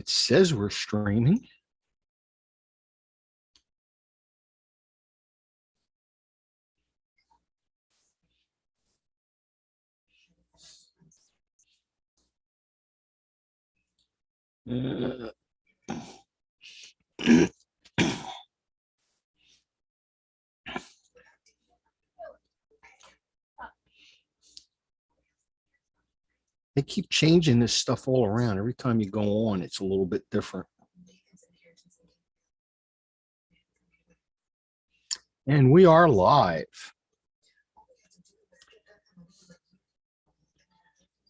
It says we're streaming. They keep changing this stuff all around. Every time you go on, it's a little bit different. And we are live.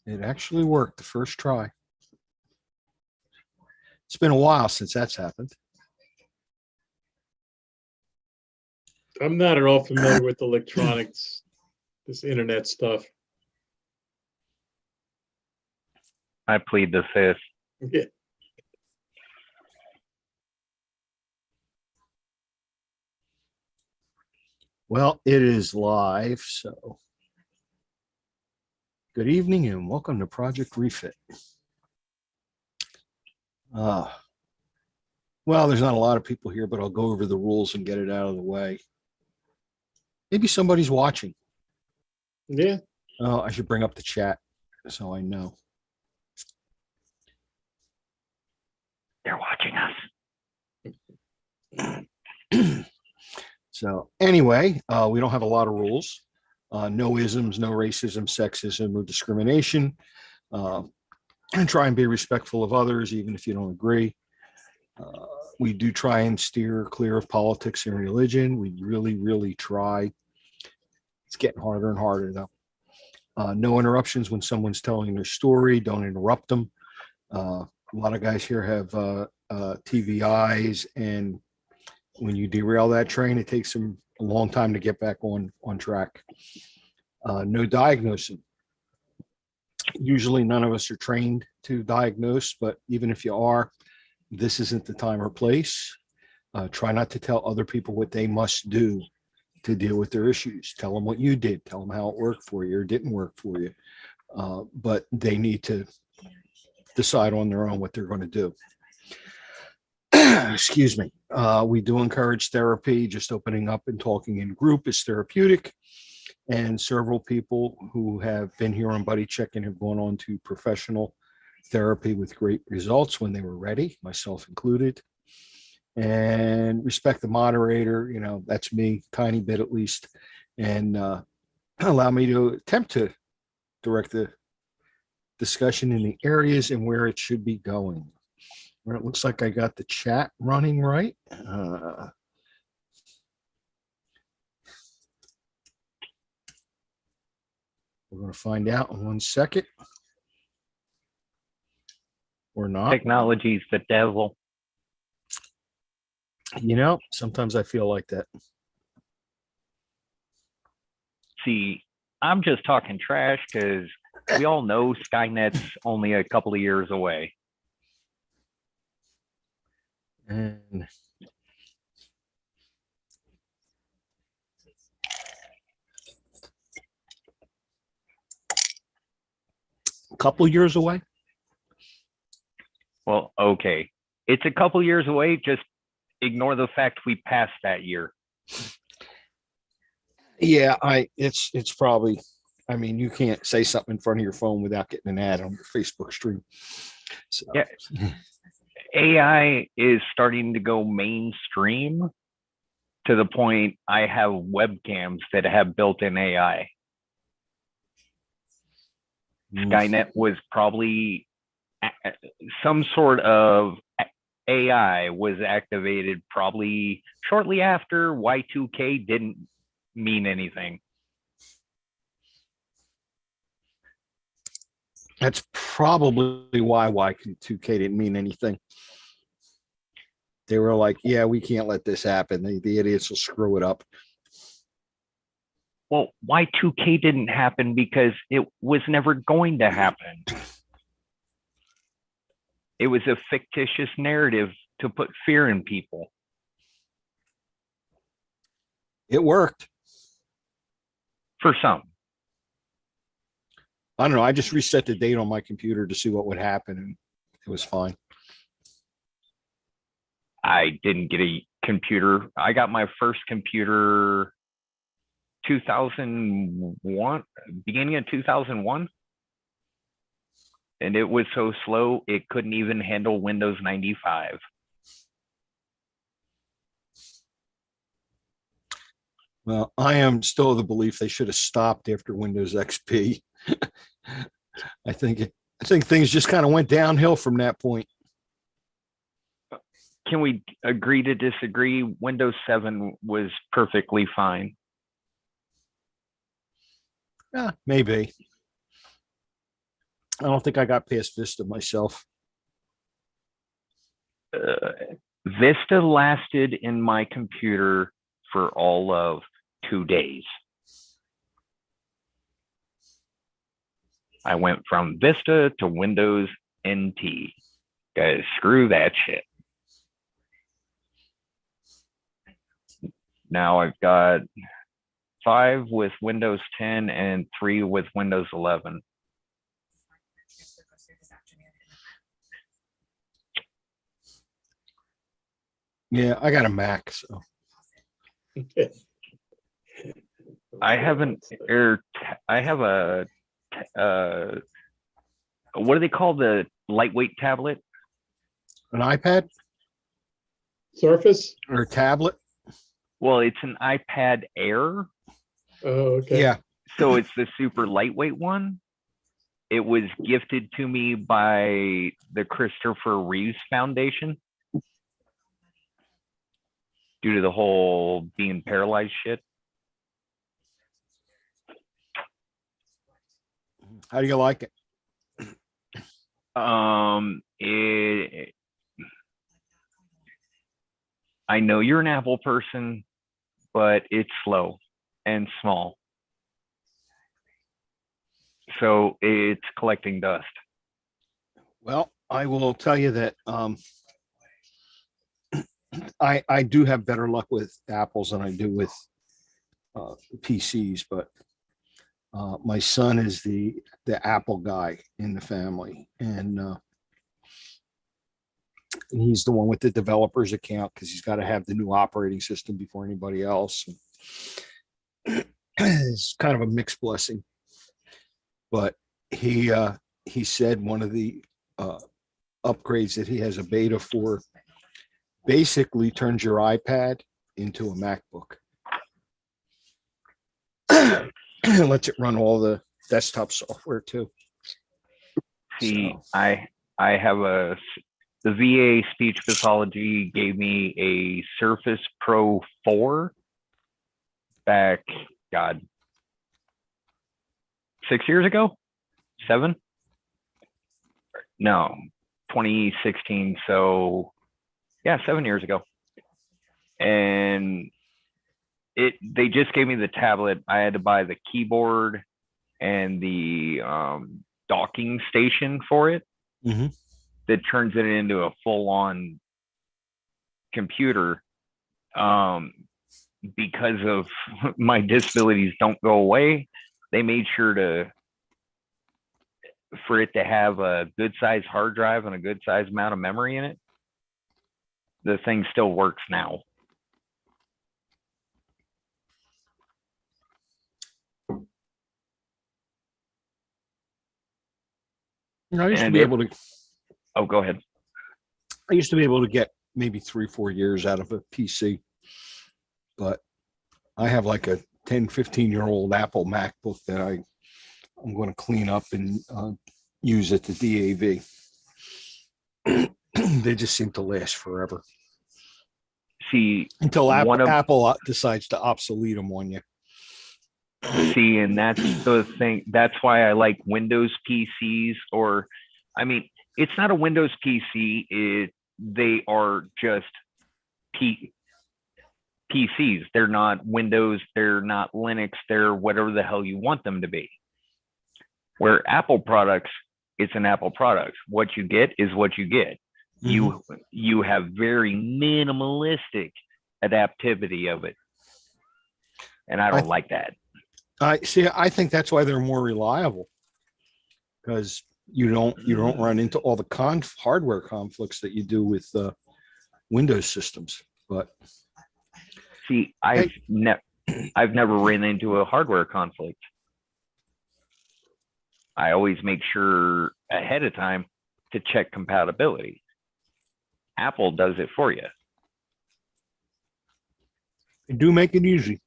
It actually worked the first try. It's been a while since that's happened. I'm not at all familiar with electronics, this internet stuff. I plead the fifth. Yeah. Well, it is live, so good evening and welcome to Project Refit. Well, there's not a lot of people here, but I'll go over the rules and get it out of the way. Maybe somebody's watching. Yeah. Oh, I should bring up the chat so I know. They're watching us. So anyway, we don't have a lot of rules. No isms, no racism, sexism, or discrimination. And try and be respectful of others, even if you don't agree. We do try and steer clear of politics and religion. We really, really try. It's getting harder and harder, though. No interruptions when someone's telling their story. Don't interrupt them. A lot of guys here have TVIs, and when you derail that train, it takes them a long time to get back on track. No diagnosing. Usually none of us are trained to diagnose, but even if you are, this isn't the time or place. Try not to tell other people what they must do to deal with their issues. Tell them what you did. Tell them how it worked for you or didn't work for you. But they need to decide on their own what they're going to do. Excuse me. We do encourage therapy. Just opening up and talking in group is therapeutic. And several people who have been here on Buddy Check-In have gone on to professional therapy with great results when they were ready, myself included. And respect the moderator, that's me, tiny bit at least, and allow me to attempt to direct the discussion in the areas and where it should be going. Well, it looks like I got the chat running right. We're going to find out in 1 second. Or not. Technology's the devil. Sometimes I feel like that. See, I'm just talking trash because we all know Skynet's only a couple of years away. And a couple years away. Well, okay. It's a couple years away. Just ignore the fact we passed that year. Yeah, it's probably, you can't say something in front of your phone without getting an ad on your Facebook stream. So. Yeah. AI is starting to go mainstream to the point I have webcams that have built-in AI. Skynet was probably some sort of AI was activated probably shortly after Y2K didn't mean anything. That's probably why Y2K didn't mean anything. They were like, yeah, we can't let this happen. The idiots will screw it up. Well, Y2K didn't happen because it was never going to happen. It was a fictitious narrative to put fear in people. It worked. For some. I don't know. I just reset the date on my computer to see what would happen, and it was fine. I didn't get a computer. I got my first computer 2001, beginning of 2001. And it was so slow, it couldn't even handle Windows 95. Well, I am still of the belief they should have stopped after Windows XP. I think things just kind of went downhill from that point. Can we agree to disagree? Windows 7 was perfectly fine. Yeah, maybe. I don't think I got past Vista myself. Vista lasted in my computer for all of 2 days. I went from Vista to Windows NT. Guys, screw that shit. Now I've got 5 with Windows 10 and 3 with Windows 11. Yeah, I got a Mac, so I have a what do they call the lightweight tablet? an iPad Surface? or a tablet. Well, it's an iPad Air. Oh, okay. Yeah, So it's the super lightweight one. It was gifted to me by the Christopher Reeves Foundation due to the whole being paralyzed shit. how do you like it? I know you're an Apple person, but it's slow and small. So it's collecting dust. Well, I will tell you that I do have better luck with Apples than I do with PCs, but my son is the Apple guy in the family, and he's the one with the developer's account because he's got to have the new operating system before anybody else. It's kind of a mixed blessing, but he said one of the upgrades that he has a beta for basically turns your iPad into a MacBook. Lets it run all the desktop software too. See, So, I have the VA speech pathology gave me a Surface Pro 4 back, God, 6 years ago? 7? No, 2016. So yeah, 7 years ago. And they just gave me the tablet. I had to buy the keyboard and the docking station for it mhm. that turns it into a full-on computer. Because of my disabilities don't go away, they made sure for it to have a good size hard drive and a good size amount of memory in it. The thing still works now. I used to And be able to. Oh, go ahead. I used to be able to get maybe 3-4 years out of a PC, but I have like a 10-15-year-old Apple MacBook that I'm going to clean up and use at the DAV. They just seem to last forever See, until one of Apple decides to obsolete them on you. and that's the thing. That's why I like Windows PCs, or I mean, it's not a Windows PC. They are just PCs. They're not Windows. They're not Linux. They're whatever the hell you want them to be. Where Apple products, it's an Apple product. What you get is what you get. You have very minimalistic adaptivity of it, and I don't like that. I think that's why they're more reliable, because you don't run into all the hardware conflicts that you do with Windows systems. But See, Hey. I've never ran into a hardware conflict. I always make sure ahead of time to check compatibility. Apple does it for you. they do make it easy.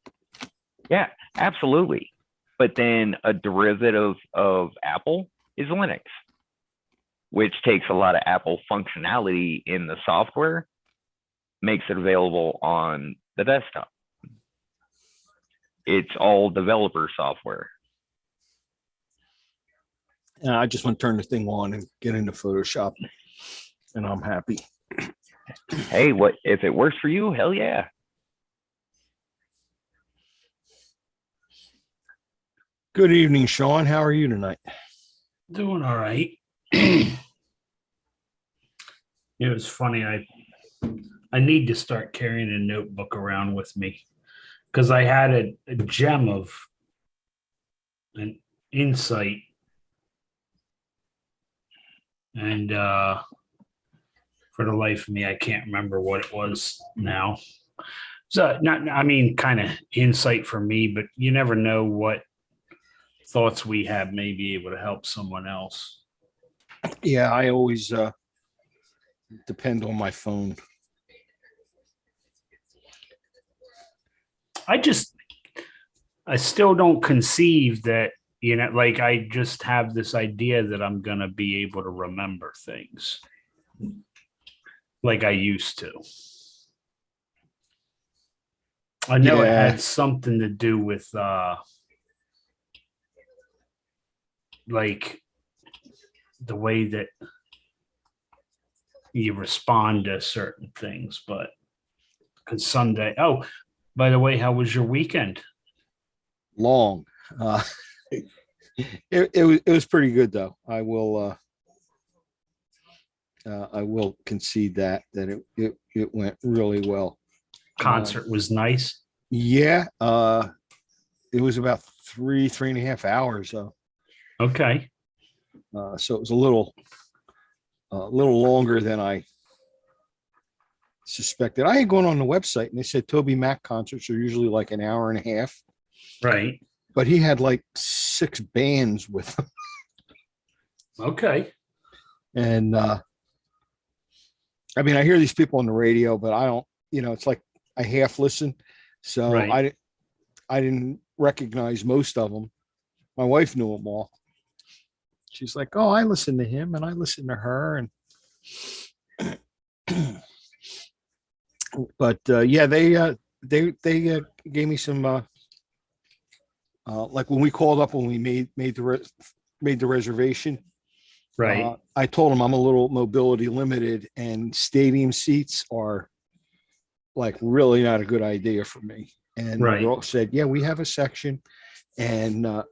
Yeah, absolutely. But then a derivative of Apple is Linux, which takes a lot of Apple functionality in the software, makes it available on the desktop. It's all developer software. And I just want to turn the thing on and get into Photoshop, and I'm happy. Hey, what if it works for you? Hell yeah. Good evening, Sean. How are you tonight? Doing all right. It was funny. I need to start carrying a notebook around with me because I had a gem of an insight, and for the life of me, I can't remember what it was now. So, not, I mean, kind of insight for me, but you never know what thoughts we have may be able to help someone else. Yeah, I always depend on my phone. I still don't conceive that, like I just have this idea that I'm going to be able to remember things like I used to. I know it Yeah. had something to do with like the way that you respond to certain things, but because someday, oh, by the way, how was your weekend? Long. It was pretty good though. I will concede that it went really well. Concert was nice. Yeah, it was about 3.5 hours. Okay. So it was a little longer than I suspected. I had gone on the website and they said Toby Mac concerts are usually like an hour and a half, Right. but he had like 6 bands with him. Okay. And I mean, I hear these people on the radio, but I don't, it's like I half listen. So Right. I didn't recognize most of them. My wife knew them all. She's like, "Oh, I listen to him and I listen to her." And but yeah, they gave me some like when we called up when we made the reservation. Right. I told them I'm a little mobility limited and stadium seats are like really not a good idea for me. And the Right. girl said, "Yeah, we have a section." And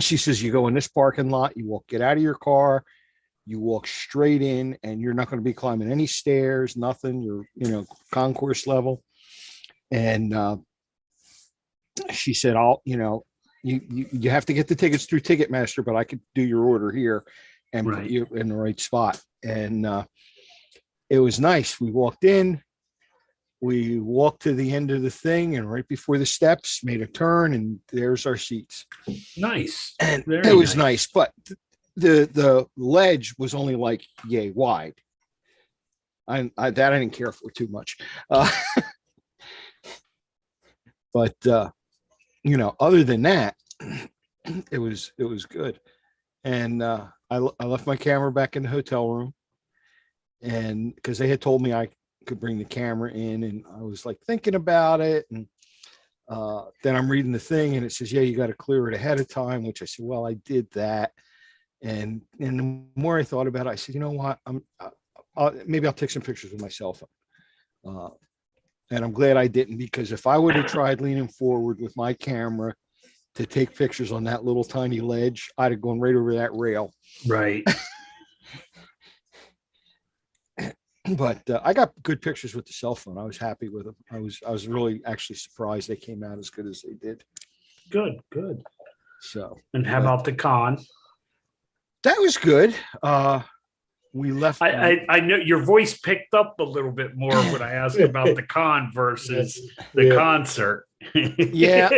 she says, "You go in this parking lot, get out of your car, you walk straight in, and you're not going to be climbing any stairs, nothing. You're, concourse level." And she said, you have to get the tickets through Ticketmaster, but I could do your order here and put Right. you in the right spot. And it was nice. We walked in, we walked to the end of the thing, and right before the steps, made a turn, and there's our seats. Nice. And Very it was nice, but the ledge was only like yay wide. I didn't care for too much. But other than that, it was good. And I left my camera back in the hotel room, and because they had told me I could bring the camera in, and I was like thinking about it, and then I'm reading the thing, and it says, "Yeah, you got to clear it ahead of time," which I said, "Well, I did that." And the more I thought about it, I said, "You know what? Maybe I'll take some pictures with my cell phone." And I'm glad I didn't, because if I would have tried leaning forward with my camera to take pictures on that little tiny ledge, I'd have gone right over that rail. Right. But I got good pictures with the cell phone. I was happy with them. I was really actually surprised they came out as good as they did. Good. Good. So, And how about the con? that was good. we left. I know your voice picked up a little bit more when I asked about the con versus the Yeah. concert. Yeah.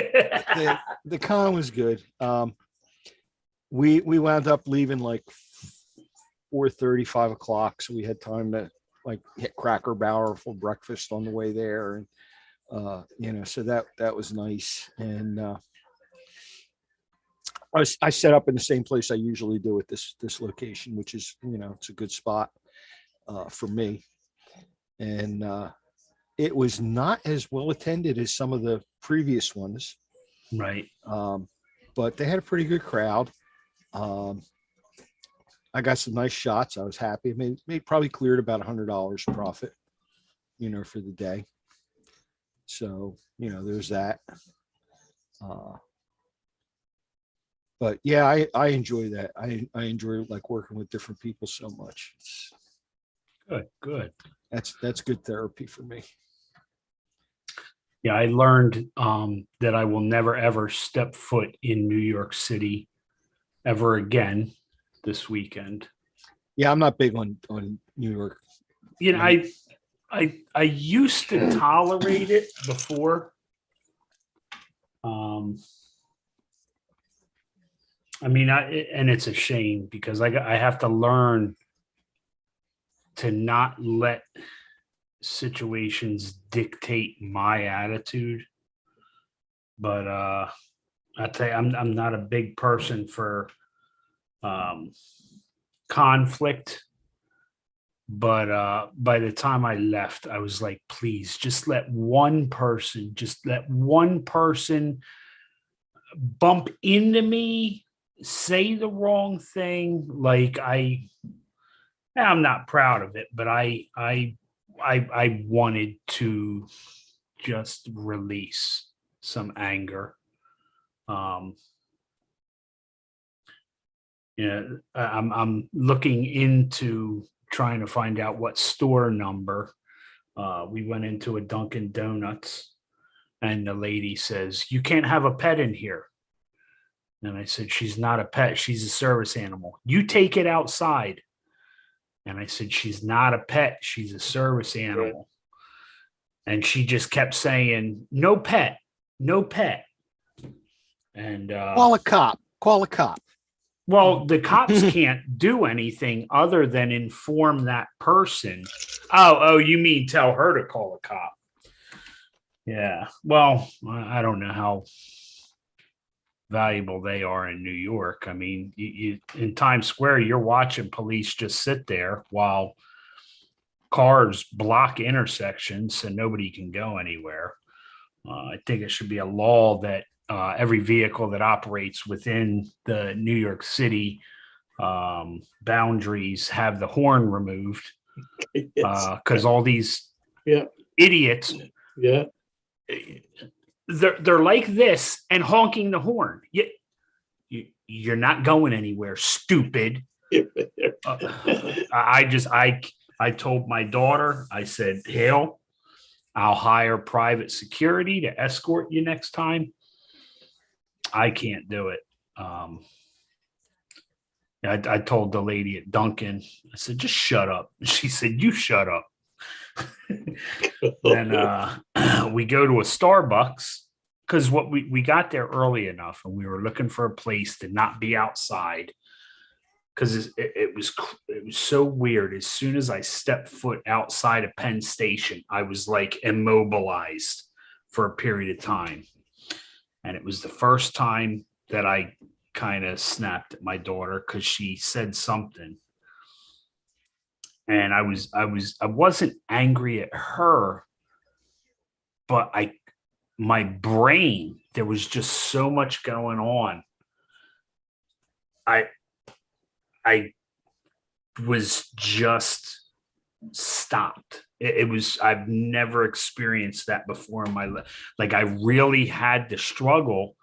The con was good. We wound up leaving like 4:30, 5 o'clock, so we had time to like hit Cracker Barrel for breakfast on the way there, and so that was nice. And I set up in the same place I usually do at this location, which is it's a good spot for me. And it was not as well attended as some of the previous ones, Right. but they had a pretty good crowd. I got some nice shots. I was happy. I made probably cleared about $100 profit, for the day. So, there's that. But yeah, I enjoy that. I enjoy like working with different people so much. Good. That's good therapy for me. Yeah, I learned that I will never ever step foot in New York City ever again this weekend. Yeah, I'm not big on New York. I used to tolerate it before. And it's a shame because I have to learn to not let situations dictate my attitude. But I tell you, I'm not a big person for conflict. But by the time I left, I was like, please, just let one person bump into me, say the wrong thing. Like I'm not proud of it, but I wanted to just release some anger. I'm looking into trying to find out what store number. We went into a Dunkin' Donuts and the lady says, "You can't have a pet in here." And I said, "She's not a pet. She's a service animal. You take it outside." And I said, "She's not a pet. She's a service animal." And she just kept saying, "No pet, no pet." And Call a cop. Well, the cops can't do anything other than inform that person. Oh, you mean tell her to call a cop? Yeah. Well, I don't know how valuable they are in New York. I mean, you in Times Square, you're watching police just sit there while cars block intersections so nobody can go anywhere. I think it should be a law that every vehicle that operates within the New York City boundaries have the horn removed because all these idiots, they're like this and honking the horn. You're not going anywhere, stupid. I told my daughter, I said, "Hale, I'll hire private security to escort you next time. I can't do it." I told the lady at Dunkin', I said, "Just shut up." She said, "You shut up." Then we go to a Starbucks because we got there early enough and we were looking for a place to not be outside because it was so weird. As soon as I stepped foot outside of Penn Station, I was like immobilized for a period of time. And it was the first time that I kind of snapped at my daughter because she said something. And I wasn't angry at her, but my brain, there was just so much going on. I was just stopped. It was, I've never experienced that before in my life. Like I really had to struggle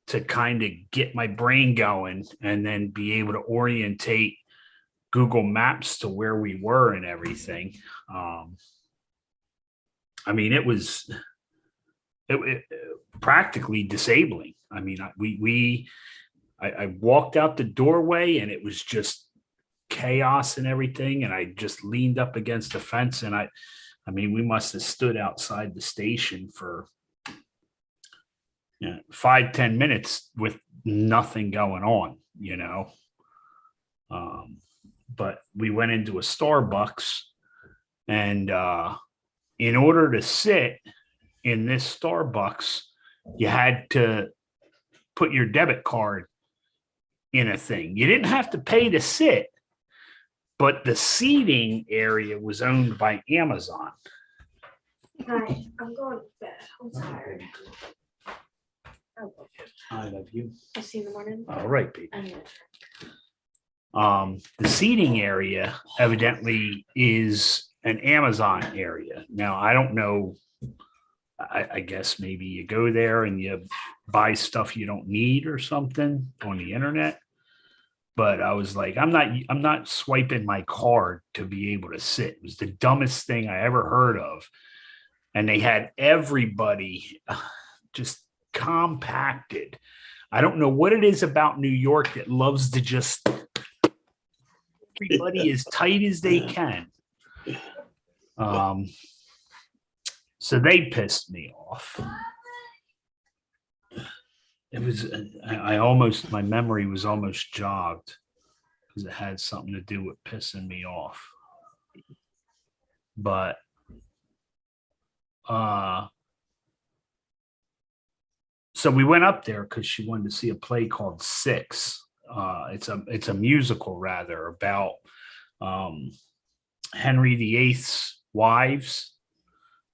to kind of get my brain going and then be able to orientate Google Maps to where we were and everything. I mean, it was practically disabling. I mean, I walked out the doorway and it was just chaos and everything. And I just leaned up against the fence, and I mean, we must have stood outside the station for 5-10 minutes with nothing going on, you know. But we went into a Starbucks, and in order to sit in this Starbucks, you had to put your debit card in a thing. You didn't have to pay to sit, but the seating area was owned by Amazon. Hi, I'm going to bed. I'm tired. Oh, I love you. I'll see you in the morning. All right, baby. I'm gonna The seating area evidently is an Amazon area. Now, I don't know. I guess maybe you go there and you buy stuff you don't need or something on the internet. But I was like, I'm not swiping my card to be able to sit. It was the dumbest thing I ever heard of. And they had everybody just compacted. I don't know what it is about New York that loves to just everybody as tight as they can. So they pissed me off. It was, my memory was almost jogged because it had something to do with pissing me off. But, so we went up there because she wanted to see a play called Six. It's a musical rather about Henry VIII's wives,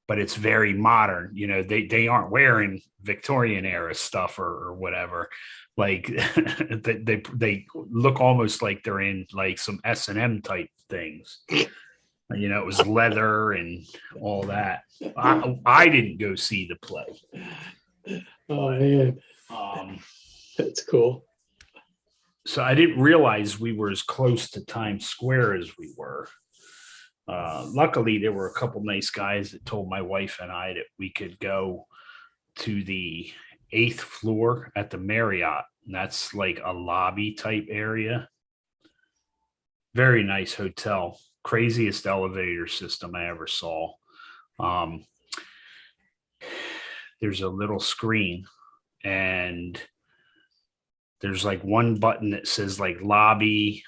but it's very modern. You know, they aren't wearing Victorian era stuff or whatever. Like they look almost like they're in like some S&M type things. You know, it was leather and all that. I didn't go see the play. Oh, man, that's cool. So I didn't realize we were as close to Times Square as we were. Luckily, there were a couple nice guys that told my wife and I that we could go to the 8th floor at the Marriott. And that's like a lobby type area. Very nice hotel. Craziest elevator system I ever saw. There's a little screen, and there's like one button that says like lobby.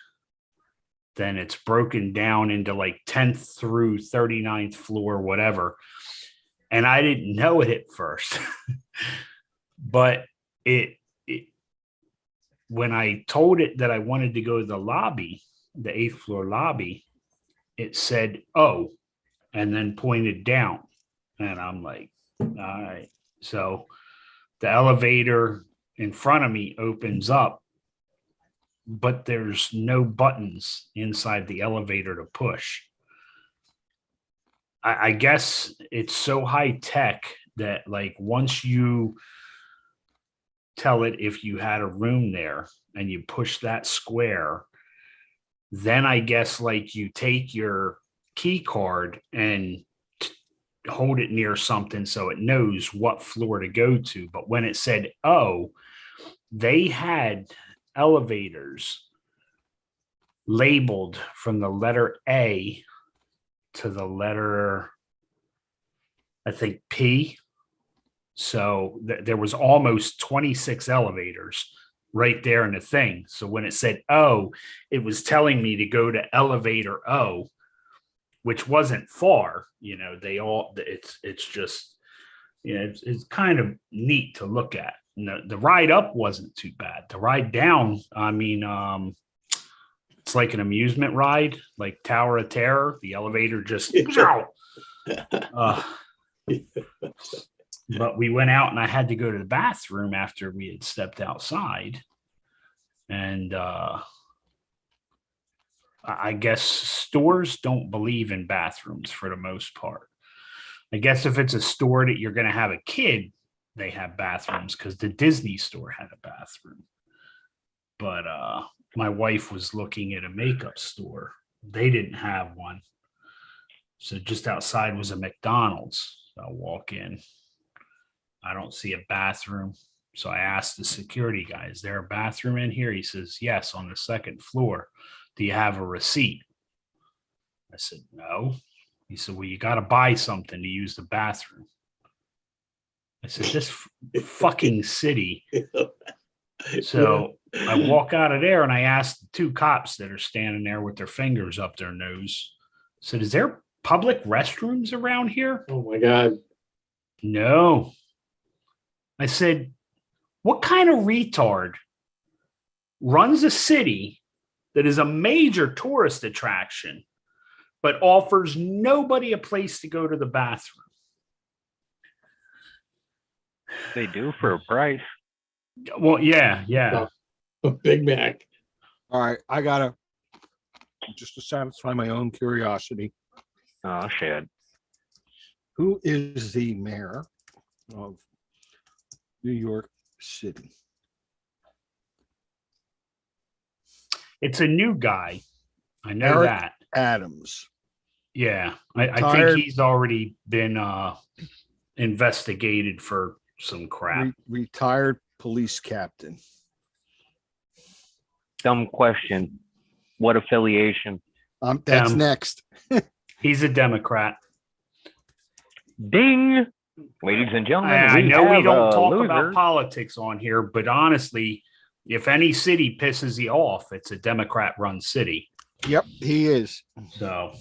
Then it's broken down into like 10th through 39th floor, whatever. And I didn't know it at first, but when I told it that I wanted to go to the lobby, the 8th floor lobby, it said, "Oh," and then pointed down. And I'm like, all right. So the elevator in front of me opens up, but there's no buttons inside the elevator to push. I guess it's so high tech that like once you tell it if you had a room there and you push that square, then I guess like you take your key card and hold it near something so it knows what floor to go to. But when it said, "Oh," they had elevators labeled from the letter A to the letter, I think, P. So there was almost 26 elevators right there in the thing. So when it said "Oh," it was telling me to go to elevator O, which wasn't far. You know, it's just, you know, it's kind of neat to look at. The ride up wasn't too bad. The ride down, I mean, it's like an amusement ride, like Tower of Terror. The elevator just, but we went out and I had to go to the bathroom after we had stepped outside. And I guess stores don't believe in bathrooms for the most part. I guess if it's a store that you're going to have a kid, they have bathrooms, because the Disney store had a bathroom. But my wife was looking at a makeup store. They didn't have one. So just outside was a McDonald's. So I walk in. I don't see a bathroom. So I asked the security guy, "Is there a bathroom in here?" He says, "Yes, on the 2nd floor. do you have a receipt? I said, no. He said, well, you got to buy something to use the bathroom. I said, this fucking city. So I walk out of there and I asked the two cops that are standing there with their fingers up their nose, I said, is there public restrooms around here? Oh my God. No. I said, what kind of retard runs a city that is a major tourist attraction, but offers nobody a place to go to the bathroom? They do for a price. Well, yeah. A Big Mac. All right, I gotta just to satisfy my own curiosity. Oh shit. Who is the mayor of New York City? It's a new guy. I know Eric that. Adams. Yeah. I Retired. think he's already been investigated for some crap. Retired police captain. Dumb question. What affiliation? That's next. He's a Democrat. Ding. Ladies and gentlemen, I know we have don't a talk loser. about politics on here, but honestly, if any city pisses you off, it's a Democrat-run city. Yep, he is. So,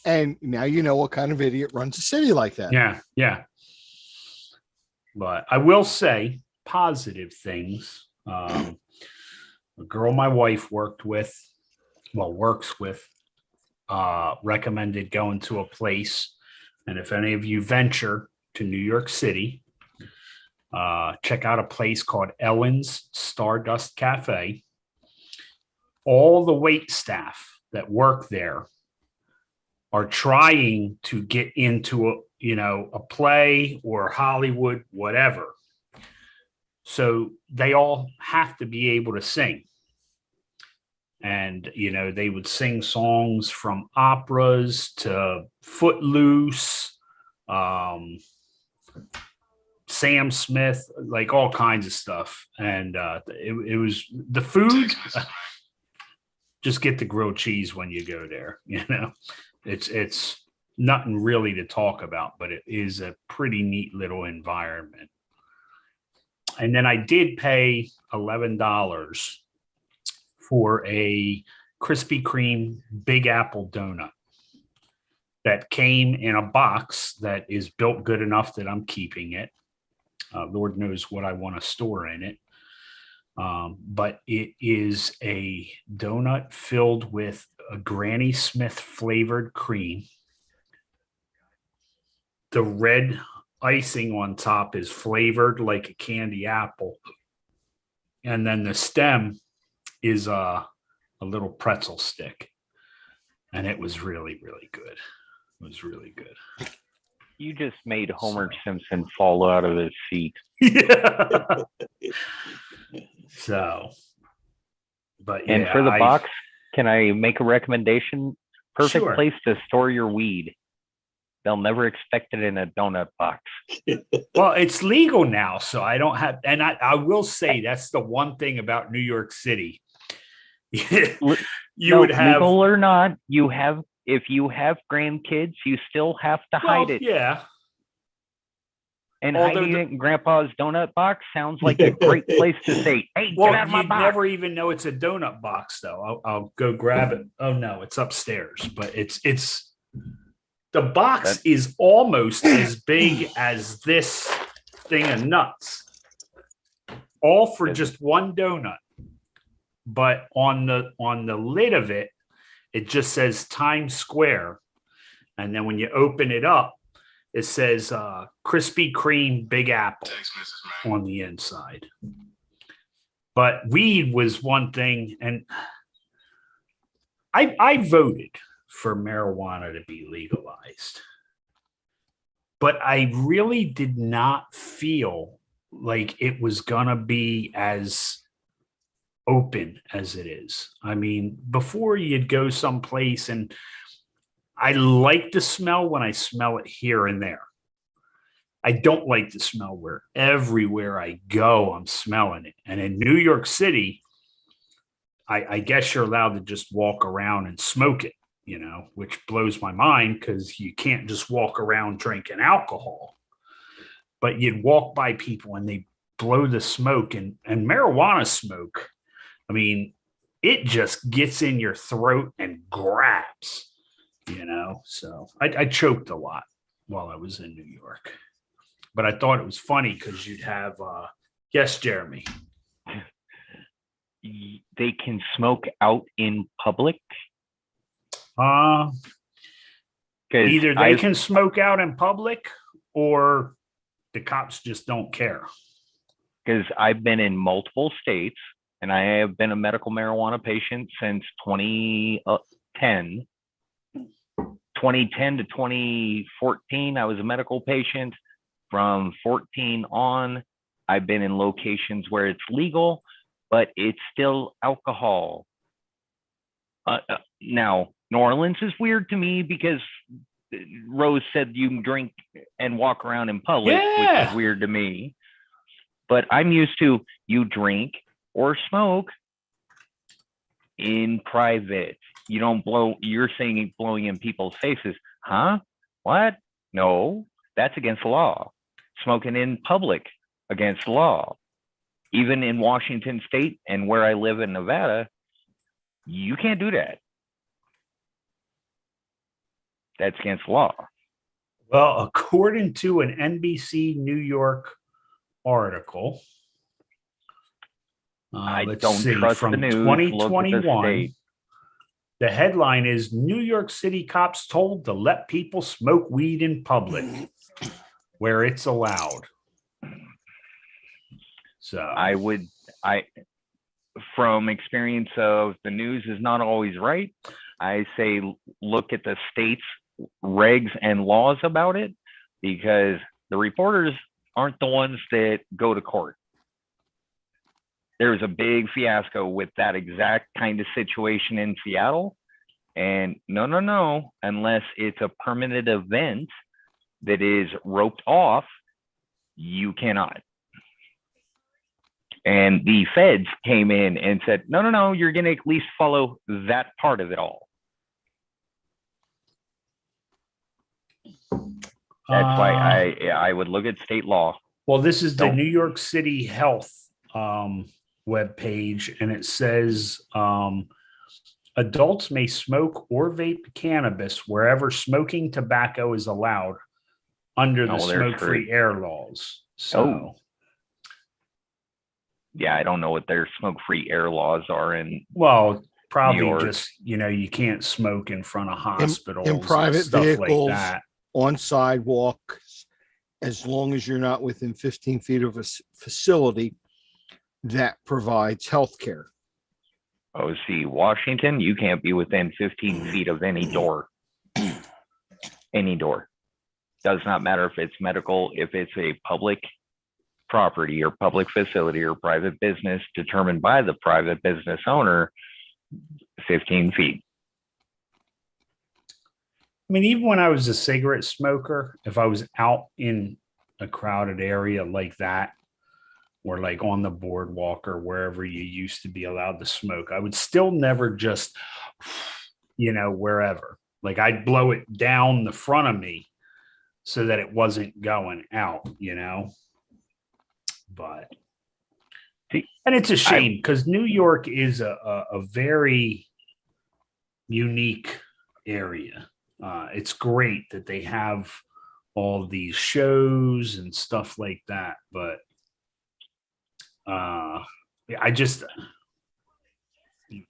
And now you know what kind of idiot runs a city like that. yeah. But I will say positive things. A girl my wife works with, recommended going to a place. And if any of you venture to New York City, check out a place called Ellen's Stardust Cafe. All the wait staff that work there are trying to get into a play or Hollywood, whatever. So they all have to be able to sing. And, they would sing songs from operas to Footloose, Sam Smith, like all kinds of stuff. And it was the food. Just get the grilled cheese when you go there. It's nothing really to talk about, but it is a pretty neat little environment. And then I did pay $11 for a Krispy Kreme Big Apple donut that came in a box that is built good enough that I'm keeping it. Lord knows what I want to store in it. But it is a donut filled with a Granny Smith flavored cream. The red icing on top is flavored like a candy apple. And then the stem is a little pretzel stick. And it was really, really good. It was really good. You just made Homer Simpson fall out of his seat. Yeah. So, but And yeah, for the box, can I make a recommendation? Perfect Sure. place to store your weed. They'll never expect it in a donut box. Well, it's legal now, so I don't have, and I will say that's the one thing about New York City. You would have, legal or not, if you have grandkids, you still have to hide it. Yeah. And Although hiding it in Grandpa's donut box sounds like a great place to say, "Hey, Well, get out of my you'd box." never even know it's a donut box, though. I'll go grab it. Oh no, it's upstairs, but it's the box is almost as big as this thing of nuts, all for just one donut. But on the lid of it, it just says Times Square, and then when you open it up, it says Krispy Kreme Big Apple on the inside. But weed was one thing, and I voted for marijuana to be legalized. But I really did not feel like it was going to be as open as it is. I mean, before you'd go someplace, and I like the smell when I smell it here and there. I don't like the smell where everywhere I go, I'm smelling it. And in New York City, I guess you're allowed to just walk around and smoke it, which blows my mind because you can't just walk around drinking alcohol. But you'd walk by people and they blow the smoke and marijuana smoke. I mean, it just gets in your throat and grabs, So I choked a lot while I was in New York. But I thought it was funny because you'd have, yes, Jeremy. They can smoke out in public. Either they I've- can smoke out in public or the cops just don't care. Because I've been in multiple states and I have been a medical marijuana patient since 2010. 2010 to 2014, I was a medical patient. From 14 on, I've been in locations where it's legal, but it's still alcohol. Now, New Orleans is weird to me because Rose said you can drink and walk around in public, which Yeah. is weird to me. But I'm used to you drink or smoke in private. You don't blow, you're saying blowing in people's faces. Huh? What? No, that's against the law. Smoking in public, against the law. Even in Washington State and where I live in Nevada, you can't do that. That's against the law. Well, according to an NBC New York article, I let's don't see, trust from the news. Look at the 2021, state. the headline is New York City cops told to let people smoke weed in public where it's allowed. So From experience of the news is not always right. I say, look at the state's regs and laws about it, because the reporters aren't the ones that go to court. There's a big fiasco with that exact kind of situation in Seattle. And no, unless it's a permanent event that is roped off, you cannot. And the feds came in and said, no, you're going to at least follow that part of it all. That's why I would look at state law. well, this is the Don't- New York City Health webpage, and it says adults may smoke or vape cannabis wherever smoking tobacco is allowed under the Oh, they're smoke-free free. air laws. So, Oh. Yeah, I don't know what their smoke-free air laws are in. well, probably York. just, you can't smoke in front of hospitals and private stuff vehicles. like that. On sidewalks, as long as you're not within 15 feet of a facility that provides healthcare. Oh, see, Washington, you can't be within 15 feet of any door. Any door. Does not matter if it's medical, if it's a public property or public facility or private business determined by the private business owner, 15 feet. I mean, even when I was a cigarette smoker, if I was out in a crowded area like that, or like on the boardwalk or wherever you used to be allowed to smoke, I would still never just, wherever. Like I'd blow it down the front of me so that it wasn't going out, But, See, and it's a shame because New York is a very unique area. It's great that they have all these shows and stuff like that, but I just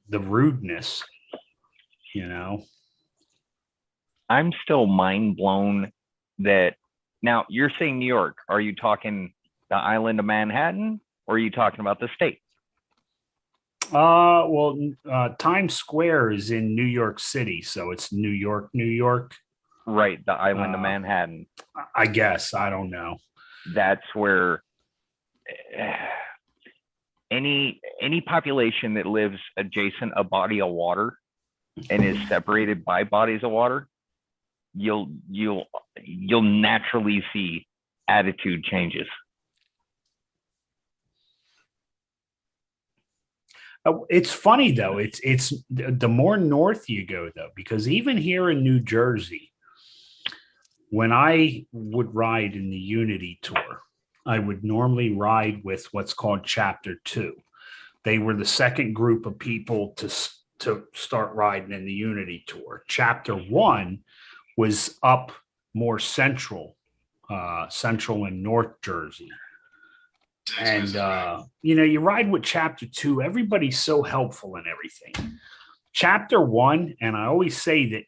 the rudeness, I'm still mind blown that now you're saying New York. Are you talking the island of Manhattan or are you talking about the state? Times Square is in New York City, so it's New York, New York. Right, the island of Uh, Manhattan. I guess, I don't know. That's where any population that lives adjacent a body of water and is separated by bodies of water, you'll naturally see attitude changes. It's funny though. It's the more north you go though, because even here in New Jersey, when I would ride in the Unity Tour, I would normally ride with what's called Chapter 2. They were the second group of people to start riding in the Unity Tour. Chapter 1 was up more central, central and North Jersey. And you ride with Chapter 2, everybody's so helpful and everything. Chapter 1, and I always say that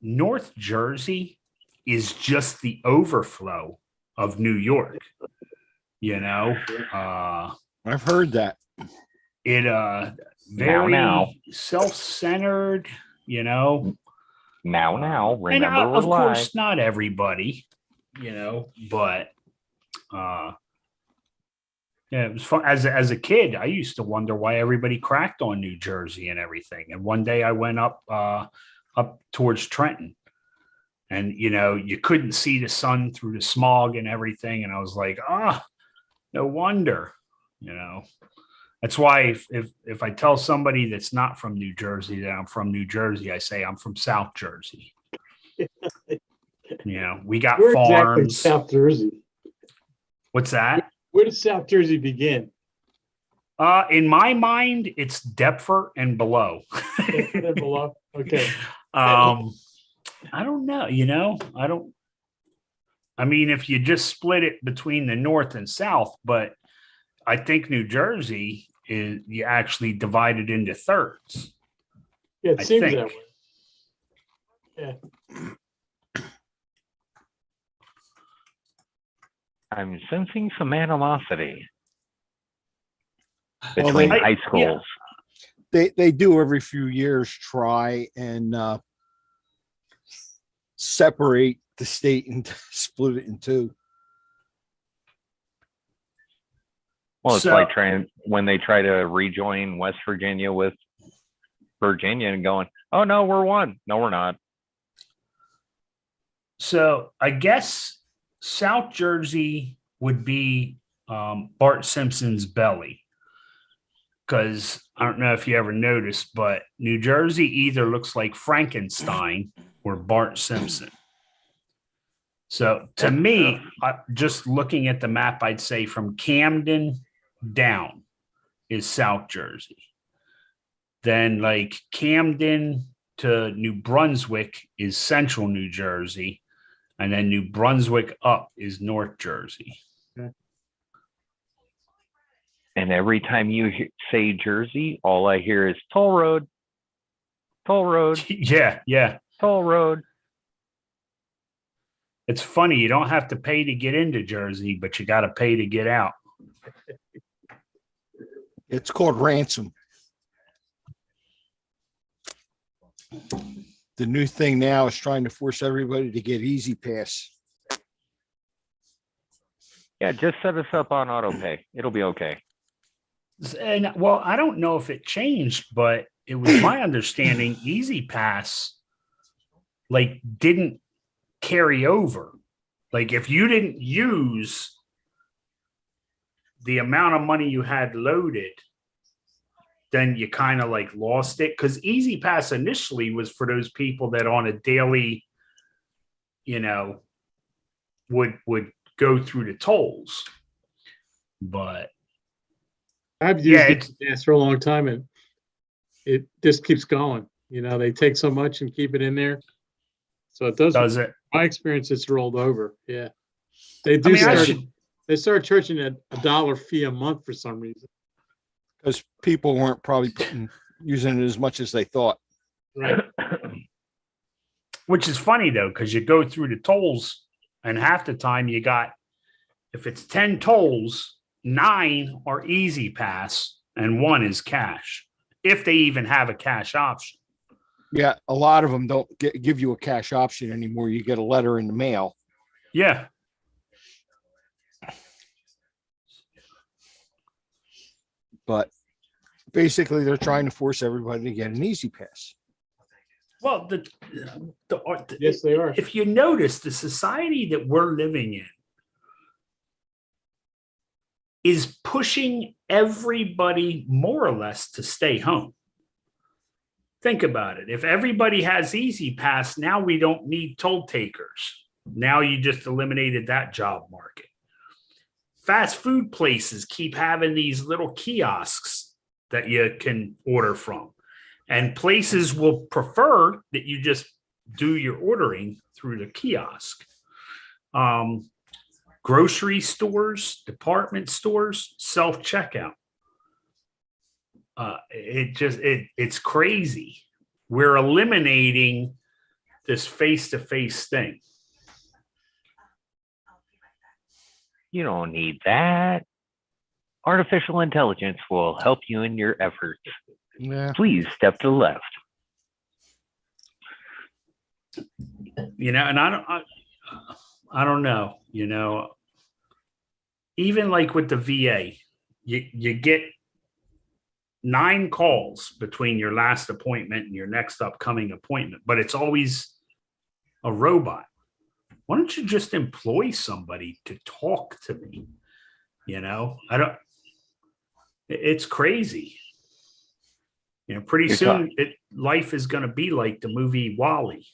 North Jersey is just the overflow of New York. I've heard that. It very Now. self-centered, Now, and remember we're of live. course not everybody, but yeah, it was fun. As a kid, I used to wonder why everybody cracked on New Jersey and everything. And one day I went up towards Trenton, and you couldn't see the sun through the smog and everything. And I was like, no wonder. That's why if I tell somebody that's not from New Jersey that I'm from New Jersey, I say I'm from South Jersey. We got Where exactly in farms. South Jersey? What's that? Where does South Jersey begin? In my mind, it's Deptford and below. There below? Okay. I don't know. I mean, if you just split it between the North and South, but I think New Jersey is you actually divide it into thirds. Yeah, it I seems think. that way. Yeah. I'm sensing some animosity Well, between they- high schools. They do every few years try and separate the state and split it in two. Well, it's So- like when they try to rejoin West Virginia with Virginia and going, oh no, we're one. No, we're not. So I guess South Jersey would be Bart Simpson's belly. Because I don't know if you ever noticed, but New Jersey either looks like Frankenstein or Bart Simpson. So to me, just looking at the map, I'd say from Camden down is South Jersey. Then like Camden to New Brunswick is central New Jersey. And then New Brunswick up is North Jersey. And every time you say Jersey, all I hear is toll road, toll road, Yeah. toll road. It's funny. You don't have to pay to get into Jersey, but you got to pay to get out. It's called ransom. The new thing now is trying to force everybody to get Easy Pass. Yeah, just set us up on auto pay. It'll be okay. And well, I don't know if it changed, but it was my understanding Easy Pass like didn't carry over. Like if you didn't use the amount of money you had loaded, then you kind of like lost it. Because Easy Pass initially was for those people that on a daily, would go through the tolls. But I've used Yeah, it for a long time, and it just keeps going. They take so much and keep it in there. So it does. does it? My experience, it's rolled over. Yeah. They do I mean, I start, should, they start charging a $1 fee a month for some reason. Because people weren't probably using it as much as they thought. Right. which is funny though, because you go through the tolls and half the time you got, if it's 10 tolls, 9 are Easy Pass and 1 is cash, if they even have a cash option. Yeah, a lot of them don't give you a cash option anymore. You get a letter in the mail. Yeah. But basically, they're trying to force everybody to get an Easy Pass. Well, Yes, they are. if you notice, the society that we're living in is pushing everybody more or less to stay home. Think about it. If everybody has Easy Pass, now we don't need toll takers. Now you just eliminated that job market. Fast food places keep having these little kiosks that you can order from. And places will prefer that you just do your ordering through the kiosk. Grocery stores, department stores, self-checkout. It's crazy. We're eliminating this face-to-face thing. You don't need that. Artificial intelligence will help you in your efforts. Yeah. Please step to the left. And I don't know, even like with the VA, you get 9 calls between your last appointment and your next upcoming appointment, but it's always a robot. Why don't you just employ somebody to talk to me? It's crazy. Pretty You're soon life is going to be like the movie WALL-E.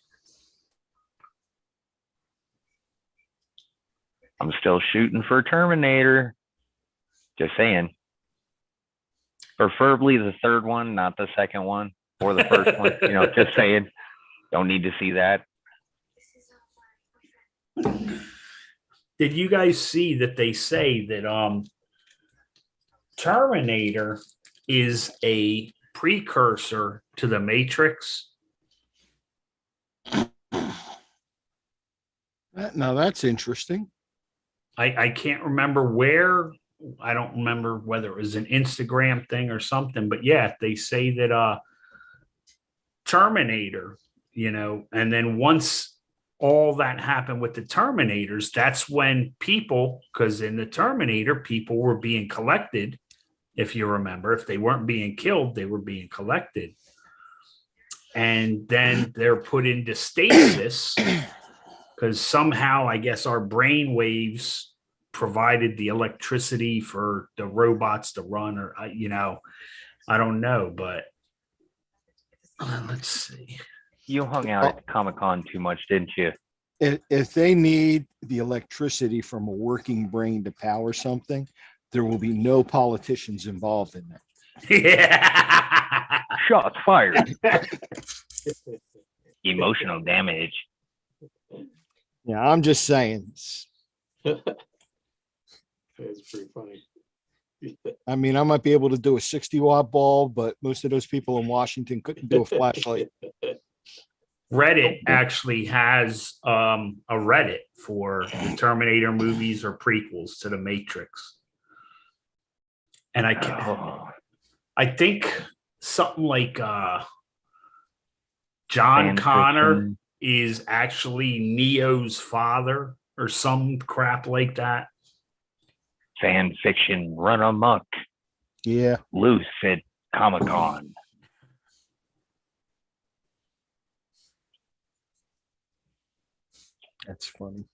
I'm still shooting for Terminator. Just saying. Preferably the third one, not the second one or the first one. Just saying. Don't need to see that. Did you guys see that they say that Terminator is a precursor to the Matrix? Now that's interesting. I can't remember where. I don't remember whether it was an Instagram thing or something, but yeah, they say that Terminator, and then once all that happened with the Terminators, that's when people, because in the Terminator, people were being collected. If you remember, if they weren't being killed, they were being collected. And then they're put into stasis because somehow, I guess, our brain waves provided the electricity for the robots to run, or, I don't know, but let's see. You hung out at Comic-Con too much, didn't you? If they need the electricity from a working brain to power something, there will be no politicians involved in that. Yeah. Shots fired. Emotional damage. Yeah, I'm just saying. It's pretty funny. I mean, I might be able to do a 60-watt bulb, but most of those people in Washington couldn't do a flashlight. Reddit actually has a Reddit for the Terminator movies or prequels to the Matrix. And I think something like John Fan Connor fiction. is actually Neo's father or some crap like that. Fan fiction run amok. Yeah. Loose at Comic-Con. That's funny.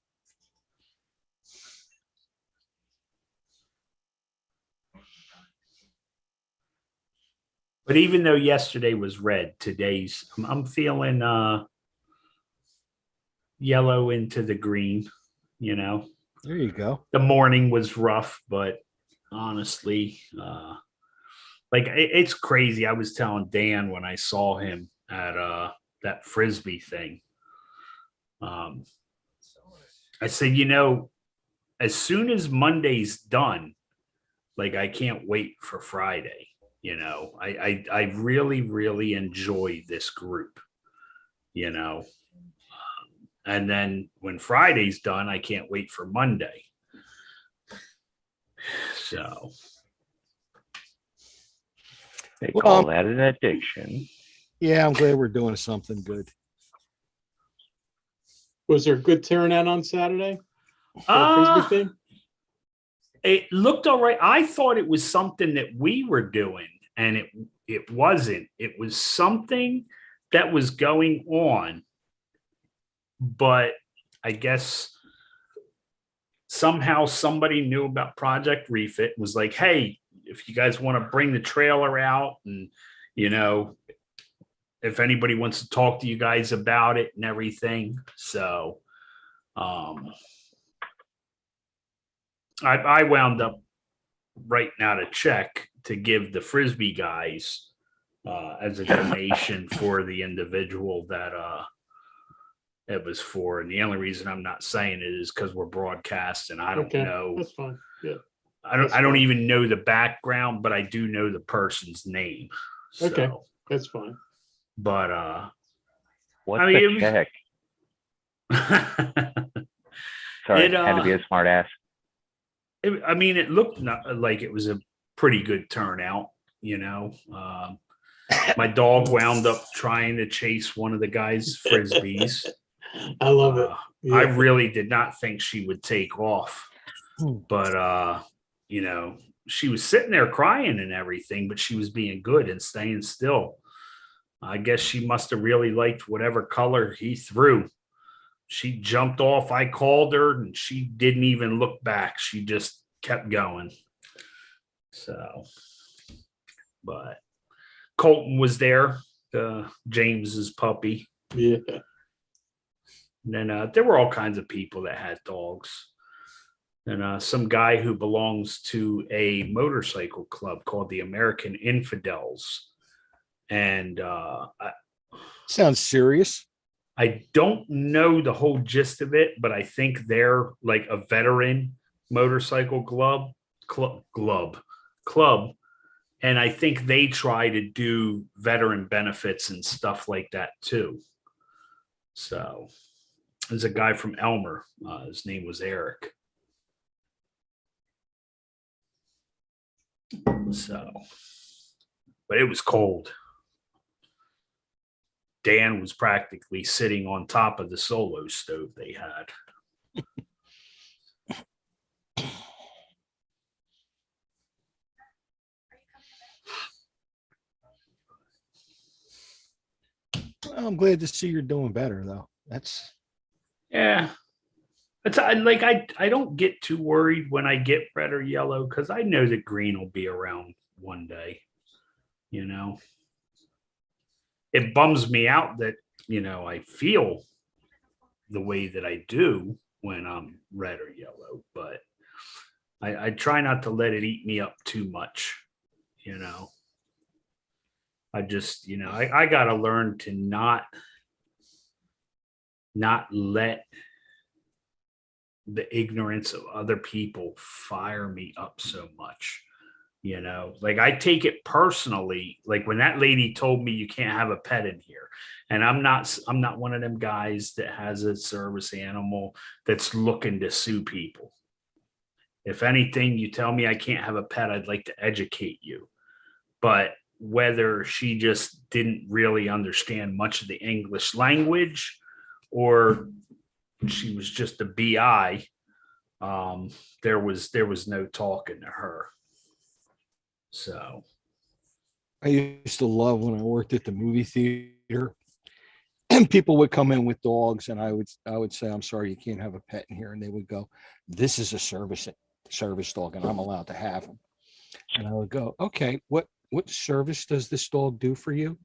But even though yesterday was red, today's I'm feeling yellow into the green, There you go. The morning was rough, but honestly, it's crazy. I was telling Dan when I saw him at that Frisbee thing. I said, as soon as Monday's done, I can't wait for Friday. I really, really enjoy this group, and then when Friday's done, I can't wait for Monday. So They call that an addiction. Yeah, I'm glad we're doing something good. Was there a good turnout on Saturday? For the Uh, Frisbee thing? it looked all right. I thought it was something that we were doing, and it wasn't. It was something that was going on, but I guess somehow somebody knew about Project Refit, was like, hey, if you guys want to bring the trailer out and, you know, if anybody wants to talk to you guys about it and everything. So, I wound up writing out a check to give the Frisbee guys as a donation for the individual that it was for. And the only reason I'm not saying it is because we're broadcast and I don't Okay, know. that's fine. Yeah. I don't that's fine. even know the background, but I do know the person's name. Okay. So, That's fine. but What's I mean, it the was- check? Sorry, It, had to be a smart ass. I mean, it looked like it was a pretty good turnout, you know. My dog wound up trying to chase one of the guys' Frisbees. I love it. I Yeah. really did not think she would take off, Hmm. but you know, she was sitting there crying and everything, but she was being good and staying still. I guess she must have really liked whatever color he threw. She jumped off. I called her and she didn't even look back. She just kept going. So, but Colton was there, James's puppy. Yeah. And then there were all kinds of people that had dogs. And some guy who belongs to a motorcycle club called the American Infidels. And Sounds serious. I don't know the whole gist of it, but I think they're like a veteran motorcycle club. And I think they try to do veteran benefits and stuff like that too. So there's a guy from Elmer. His name was Eric. So, but it was cold. Dan was practically sitting on top of the solo stove they had. Well, I'm glad to see you're doing better, though. That's Yeah. I don't get too worried when I get red or yellow because I know that green will be around one day. You know, it bums me out that, you know, I feel the way that I do when I'm red or yellow, but I try not to let it eat me up too much. You know, I just, you know, I got to learn to not let the ignorance of other people fire me up so much. You know, like I take it personally, like when that lady told me you can't have a pet in here. And I'm not one of them guys that has a service animal that's looking to sue people. If anything, you tell me I can't have a pet, I'd like to educate you. But whether she just didn't really understand much of the English language or she was just a BI, there was no talking to her. So I used to love when I worked at the movie theater and people would come in with dogs and I would say, I'm sorry, you can't have a pet in here. And they would go, this is a service dog and I'm allowed to have him. And I would go, okay, what service does this dog do for you?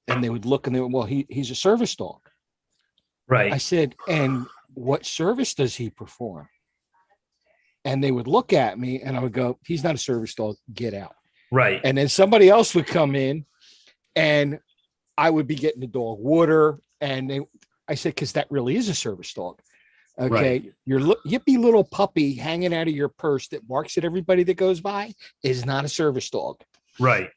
And they would look and they would, well, he's a service dog. I right. said, and what service does he perform? And they would look at me and I would go, he's not a service dog, get out. Right. And then somebody else would come in and I would be getting the dog water. And I said, because that really is a service dog. Okay. Right. Your yippy little puppy hanging out of your purse that barks at everybody that goes by is not a service dog. Right.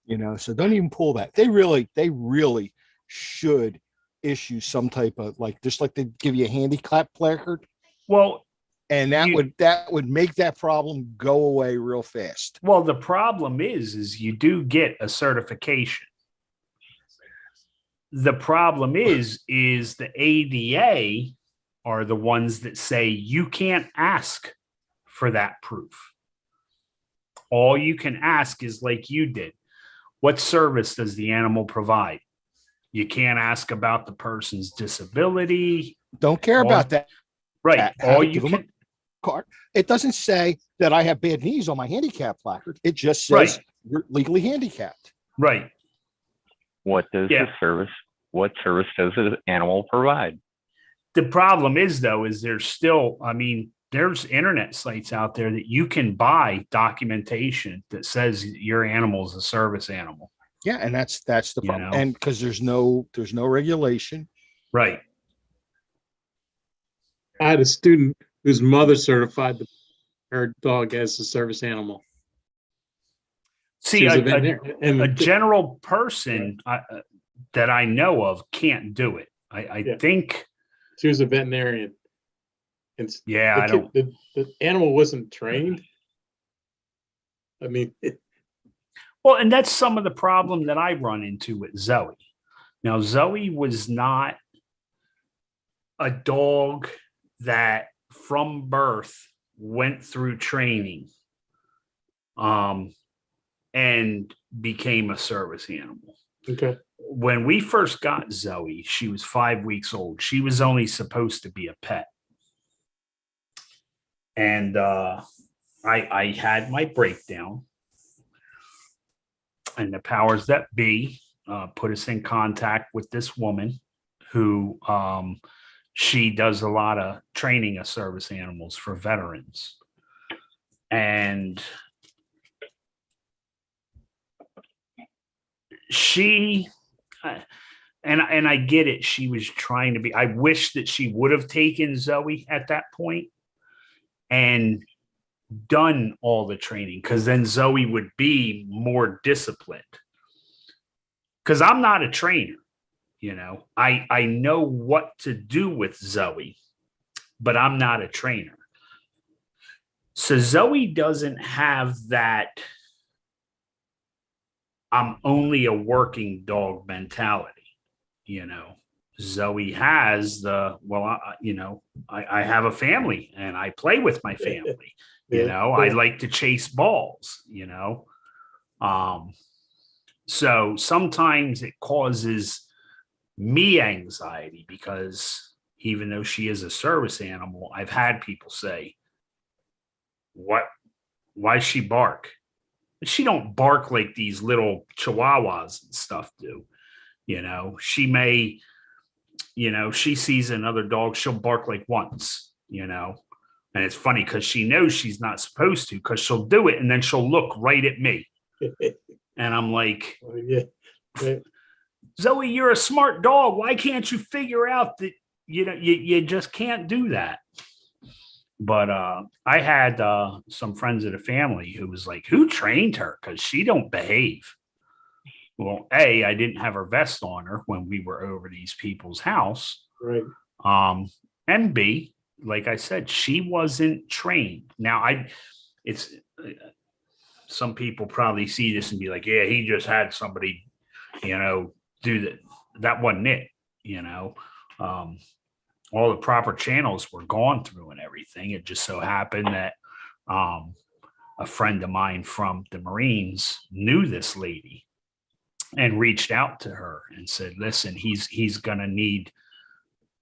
You know, so don't even pull that. They really should issue some type of just like they give you a handicap placard. Well, And that would make that problem go away real fast. well, the problem is you do get a certification. The problem is the ADA are the ones that say you can't ask for that proof. All you can ask is like you did. What service does the animal provide? You can't ask about the person's disability. Don't care about that. Right. How All to you give 'em can card. It doesn't say that I have bad knees on my handicap placard. It just says Right. you're legally handicapped. Right. What does Yeah. what service does the animal provide? The problem is though, is there's still, I mean, there's internet sites out there that you can buy documentation that says your animal is a service animal. Yeah, and that's the You problem. know. And because there's no regulation. Right. I had a student whose mother certified her dog as a service animal. See, She was a, a veterinarian. And a general person that I know of can't do it. I Yeah. think, she was a veterinarian. And yeah, the I don't. the animal wasn't trained. I mean, Well, and that's some of the problem that I run into with Zoe. Now, Zoe was not a dog that from birth went through training and became a service animal. okay. When we first got Zoe, she was 5 weeks old. She was only supposed to be a pet. And I had my breakdown, and the powers that be put us in contact with this woman who she does a lot of training of service animals for veterans. And she and I get it, she was trying to be, I wish that she would have taken Zoe at that point and done all the training, because then Zoe would be more disciplined. Because I'm not a trainer, you know, I know what to do with Zoe, but I'm not a trainer. So Zoe doesn't have that I'm only a working dog mentality, you know. Zoe has the, well, I have a family and I play with my family. You know, I like to chase balls, you know. So sometimes it causes me anxiety because even though she is a service animal, I've had people say, why she bark? She don't bark like these little chihuahuas and stuff do. You know, she may, you know, she sees another dog, she'll bark like once, you know. And it's funny because she knows she's not supposed to, because she'll do it and then she'll look right at me. And I'm like, Yeah. Zoe, you're a smart dog. Why can't you figure out that, you know, you just can't do that? But I had some friends of the family who was like, who trained her? Because she don't behave. Well, A, I didn't have her vest on her when we were over these people's house. Right. And B, like I said, she wasn't trained. Now, it's some people probably see this and be like, yeah, he just had somebody, you know, do that. That wasn't it, you know. All the proper channels were gone through and everything. It just so happened that a friend of mine from the Marines knew this lady and reached out to her and said, listen, he's going to need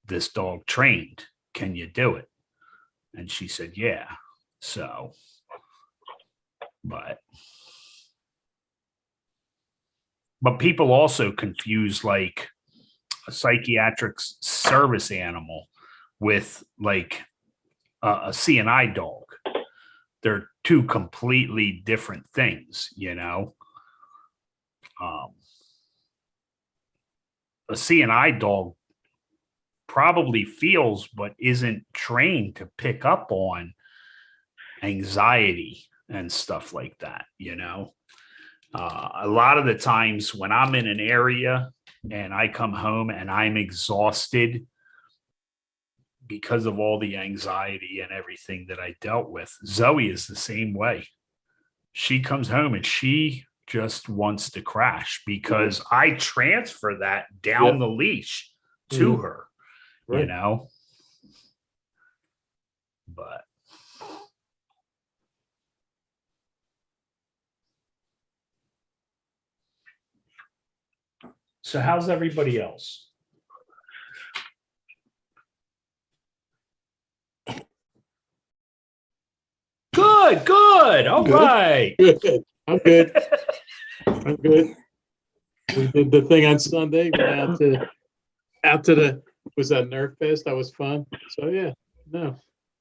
this dog trained. Can you do it? And she said, yeah. So, but people also confuse like a psychiatric service animal with like a CNI dog. They're two completely different things, you know. A CNI dog probably feels but isn't trained to pick up on anxiety and stuff like that, you know. A lot of the times when I'm in an area and I come home and I'm exhausted because of all the anxiety and everything that I dealt with, Zoe is the same way. She comes home and she just wants to crash because I transfer that down the leash to her, you know. But so how's everybody else? good, good. All Good. right. Good. I'm good. I'm good. We did the thing on Sunday. Went out to the was that Nerf Fest? That was fun. So yeah, no,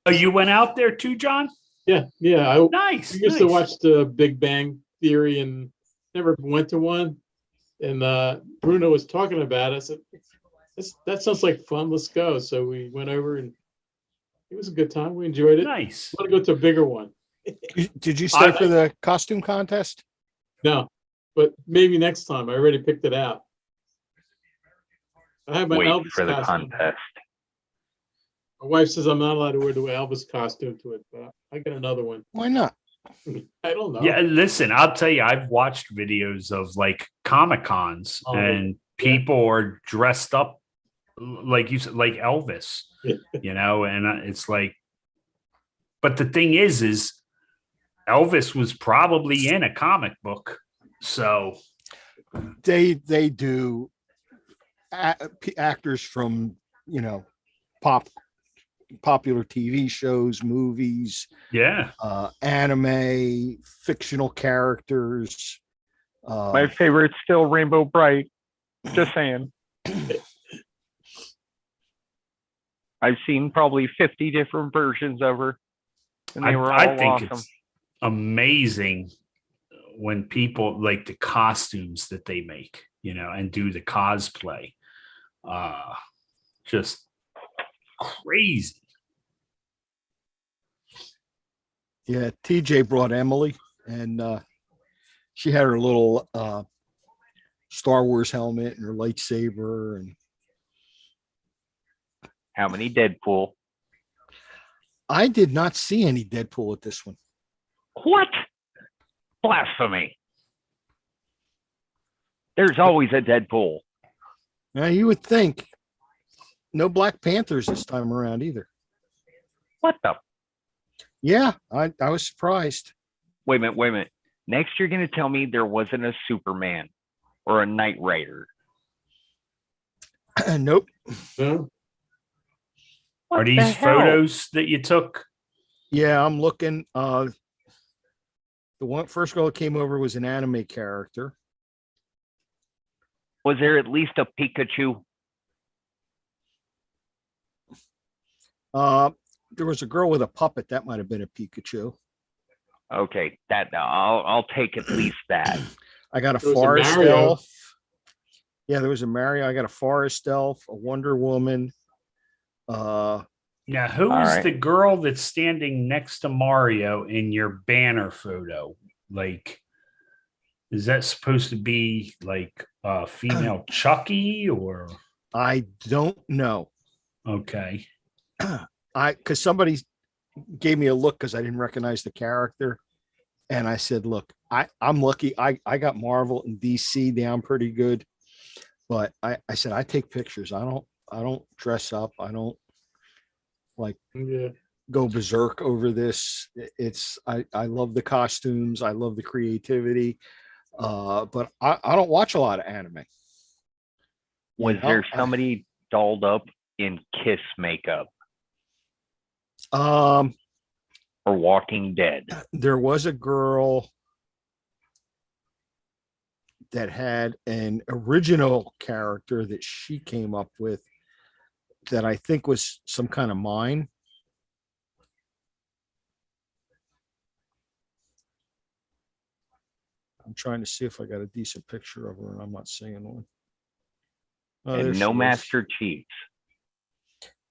Oh, you went out there too, John? yeah. I Nice. used to Nice. watch the Big Bang Theory and never went to one. And Bruno was talking about it. I said, that sounds like fun. Let's go. So we went over and it was a good time. We enjoyed it. Nice. Want to go to a bigger one? Did you stay I- for the costume contest? No, but maybe next time. I already picked it out. I have my Wait Elvis for the costume. contest. My wife says I'm not allowed to wear the Elvis costume to it, but I got another one. Why not? I don't know. Yeah, listen, I'll tell you, I've watched videos of like Comic Cons Oh, and people are dressed up like you said, like Elvis, you know, and it's like, but the thing is Elvis was probably in a comic book. So They do actors from, popular TV shows, movies, yeah, anime, fictional characters. My favorite's still Rainbow Bright. Just saying. I've seen probably 50 different versions of her, and they were all I think awesome. it's amazing when people like the costumes that they make, you know, and do the cosplay. Just crazy. Yeah, TJ brought Emily, and she had her little Star Wars helmet and her lightsaber, and How many Deadpool? I did not see any Deadpool at this one. What? Blasphemy. There's always a Deadpool. Now you would think no Black Panthers this time around either. What the? Yeah, I was surprised. Wait a minute. Next, you're going to tell me there wasn't a Superman or a Knight Rider. Nope. No? What Are the these hell? photos that you took? Yeah, I'm looking. The first girl that came over was an anime character. Was there at least a Pikachu? There was a girl with a puppet. That might have been a Pikachu. Okay, that I'll take at least that. I got a There was a forest Mario. elf. Yeah, there was a Mario. I got a forest elf, a Wonder Woman. Now, who All is right. the girl that's standing next to Mario in your banner photo? Like, is that supposed to be like a female Chucky or I don't know. okay? Because somebody gave me a look because I didn't recognize the character. And I said, look, I'm lucky. I got Marvel and DC down pretty good. But I said, I take pictures. I don't dress up. I don't Yeah. go berserk over this. I love the costumes. I love the creativity. But I don't watch a lot of anime. Was You know, there somebody dolled up in Kiss makeup or Walking Dead? There was a girl that had an original character that she came up with that I think was some kind of mime. I'm trying to see if I got a decent picture of her, and I'm not seeing one. Oh, there And no she is. Master Chiefs.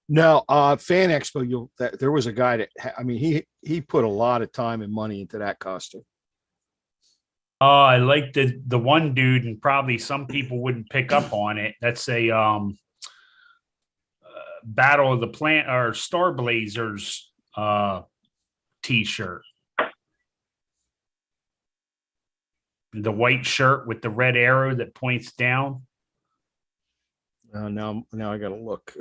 No, Fan Expo. There was a guy that he put a lot of time and money into that costume. Oh, I like the one dude, and probably some people wouldn't pick up on it. That's a Battle of the Plant or Star Blazers t-shirt. The white shirt with the red arrow that points down. Now I got to look.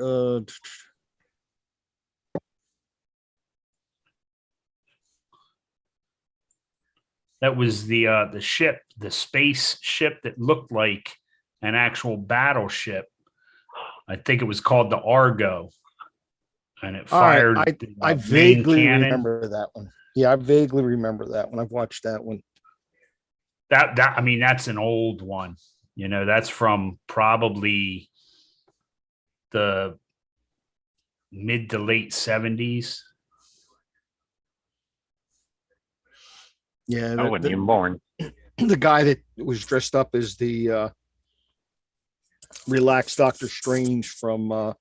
That was the ship, the space ship that looked like an actual battleship. I think it was called the Argo, and it All right, fired. I the main vaguely cannon. remember that one. Yeah, I vaguely remember that when I've watched that one. I mean, that's an old one. You know, that's from probably the mid to late 70s. Yeah, I wasn't even born. the guy that was dressed up as the relaxed Doctor Strange from what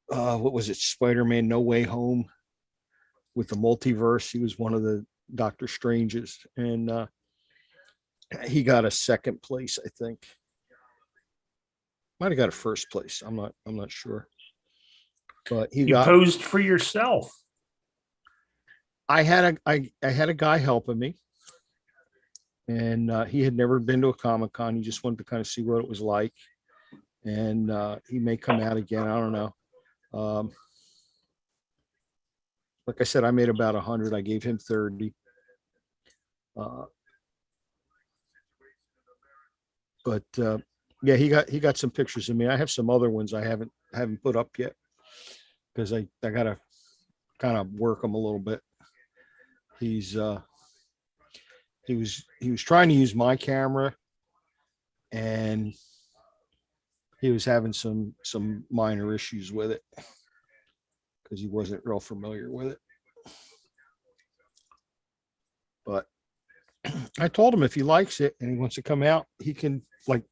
was it, Spider-Man No Way Home with the multiverse. He was one of the Doctor Stranges, and he got a second place, I think. Might have got a first place. I'm not sure. But he You got posed for yourself. I had a guy helping me, and he had never been to a Comic-Con. He just wanted to kind of see what it was like. And he may come out again. I don't know. Like I said, I made about 100. I gave him 30. But yeah, he got some pictures of me. I have some other ones I haven't put up yet because I gotta kind of work him a little bit. He was trying to use my camera, and he was having some minor issues with it because he wasn't real familiar with it. But I told him if he likes it and he wants to come out, he can, like,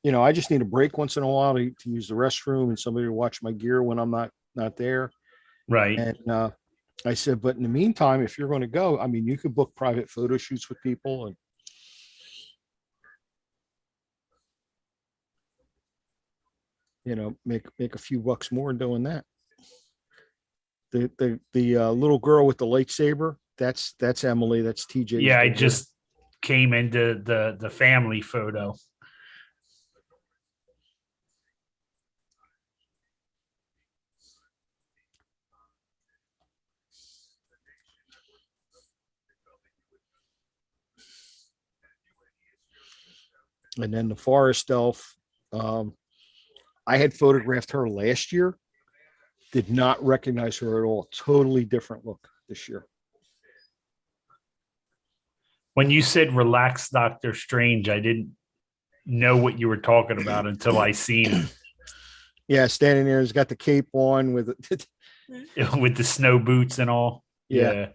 I just need a break once in a while to use the restroom and somebody to watch my gear when I'm not there. Right. And I said, but in the meantime, if you're going to go, I mean, you could book private photo shoots with people and make a few bucks more doing that. The little girl with the lightsaber, that's Emily. That's TJ. Yeah, I just came into the family photo. And then the forest elf, I had photographed her last year. Did not recognize her at all. Totally different look this year. When you said relax Doctor Strange, I didn't know what you were talking about until I seen him. Yeah, standing there, he's got the cape on with it. With the snow boots and all. Yeah.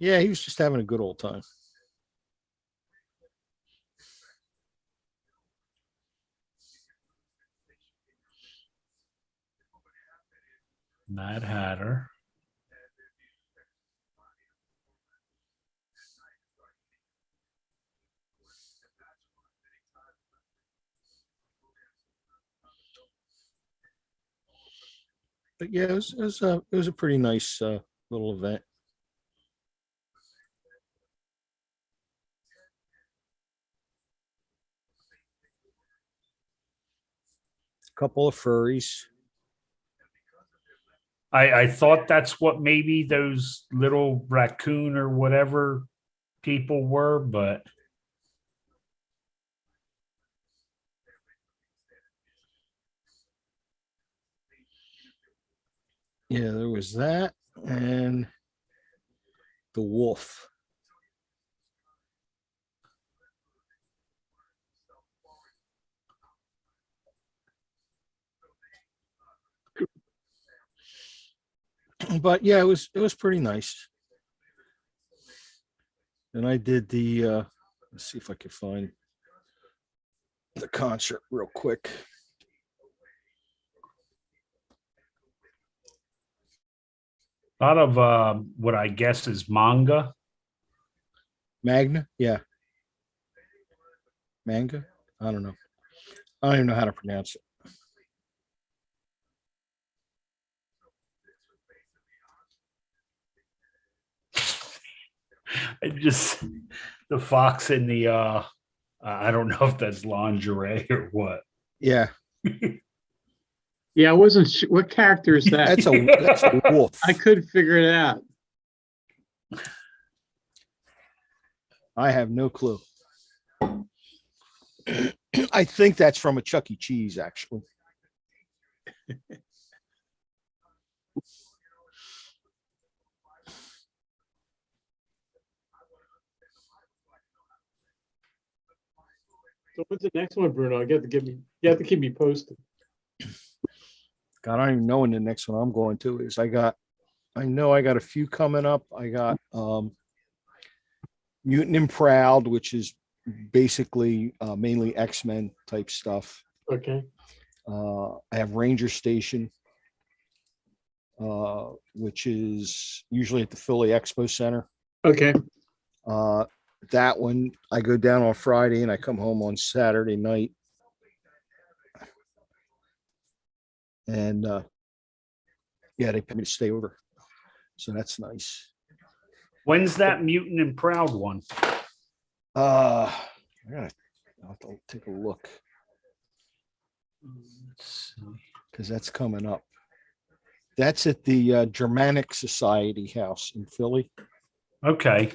Yeah, he was just having a good old time. Mad Hatter. But yeah, it was a pretty nice little event. A couple of furries. I thought that's what maybe those little raccoon or whatever people were, but Yeah, there was that and the wolf. But yeah, it was pretty nice. And I did the let's see if I can find the concert real quick. a lot of what I guess is manga. Magna, yeah. Manga? I don't know. I don't even know how to pronounce it. I just the fox in the I don't know if that's lingerie or what. Yeah. Yeah, I wasn't sure. What character is that? That's a wolf. I couldn't figure it out. I have no clue. I think that's from a Chuck E. Cheese, actually. So what's the next one, Bruno? You have to keep me posted. God, I don't even know when the next one I'm going to is. I know I got a few coming up. I got Mutant and Proud, which is basically mainly X-Men type stuff. Okay. I have Ranger Station, which is usually at the Philly Expo Center. Okay. That one, I go down on Friday and I come home on Saturday night. And yeah, they pay me to stay over. So that's nice. When's that Mutant and Proud one? I'll have to take a look Let's see. because that's coming up. That's at the Germanic Society House in Philly. Okay.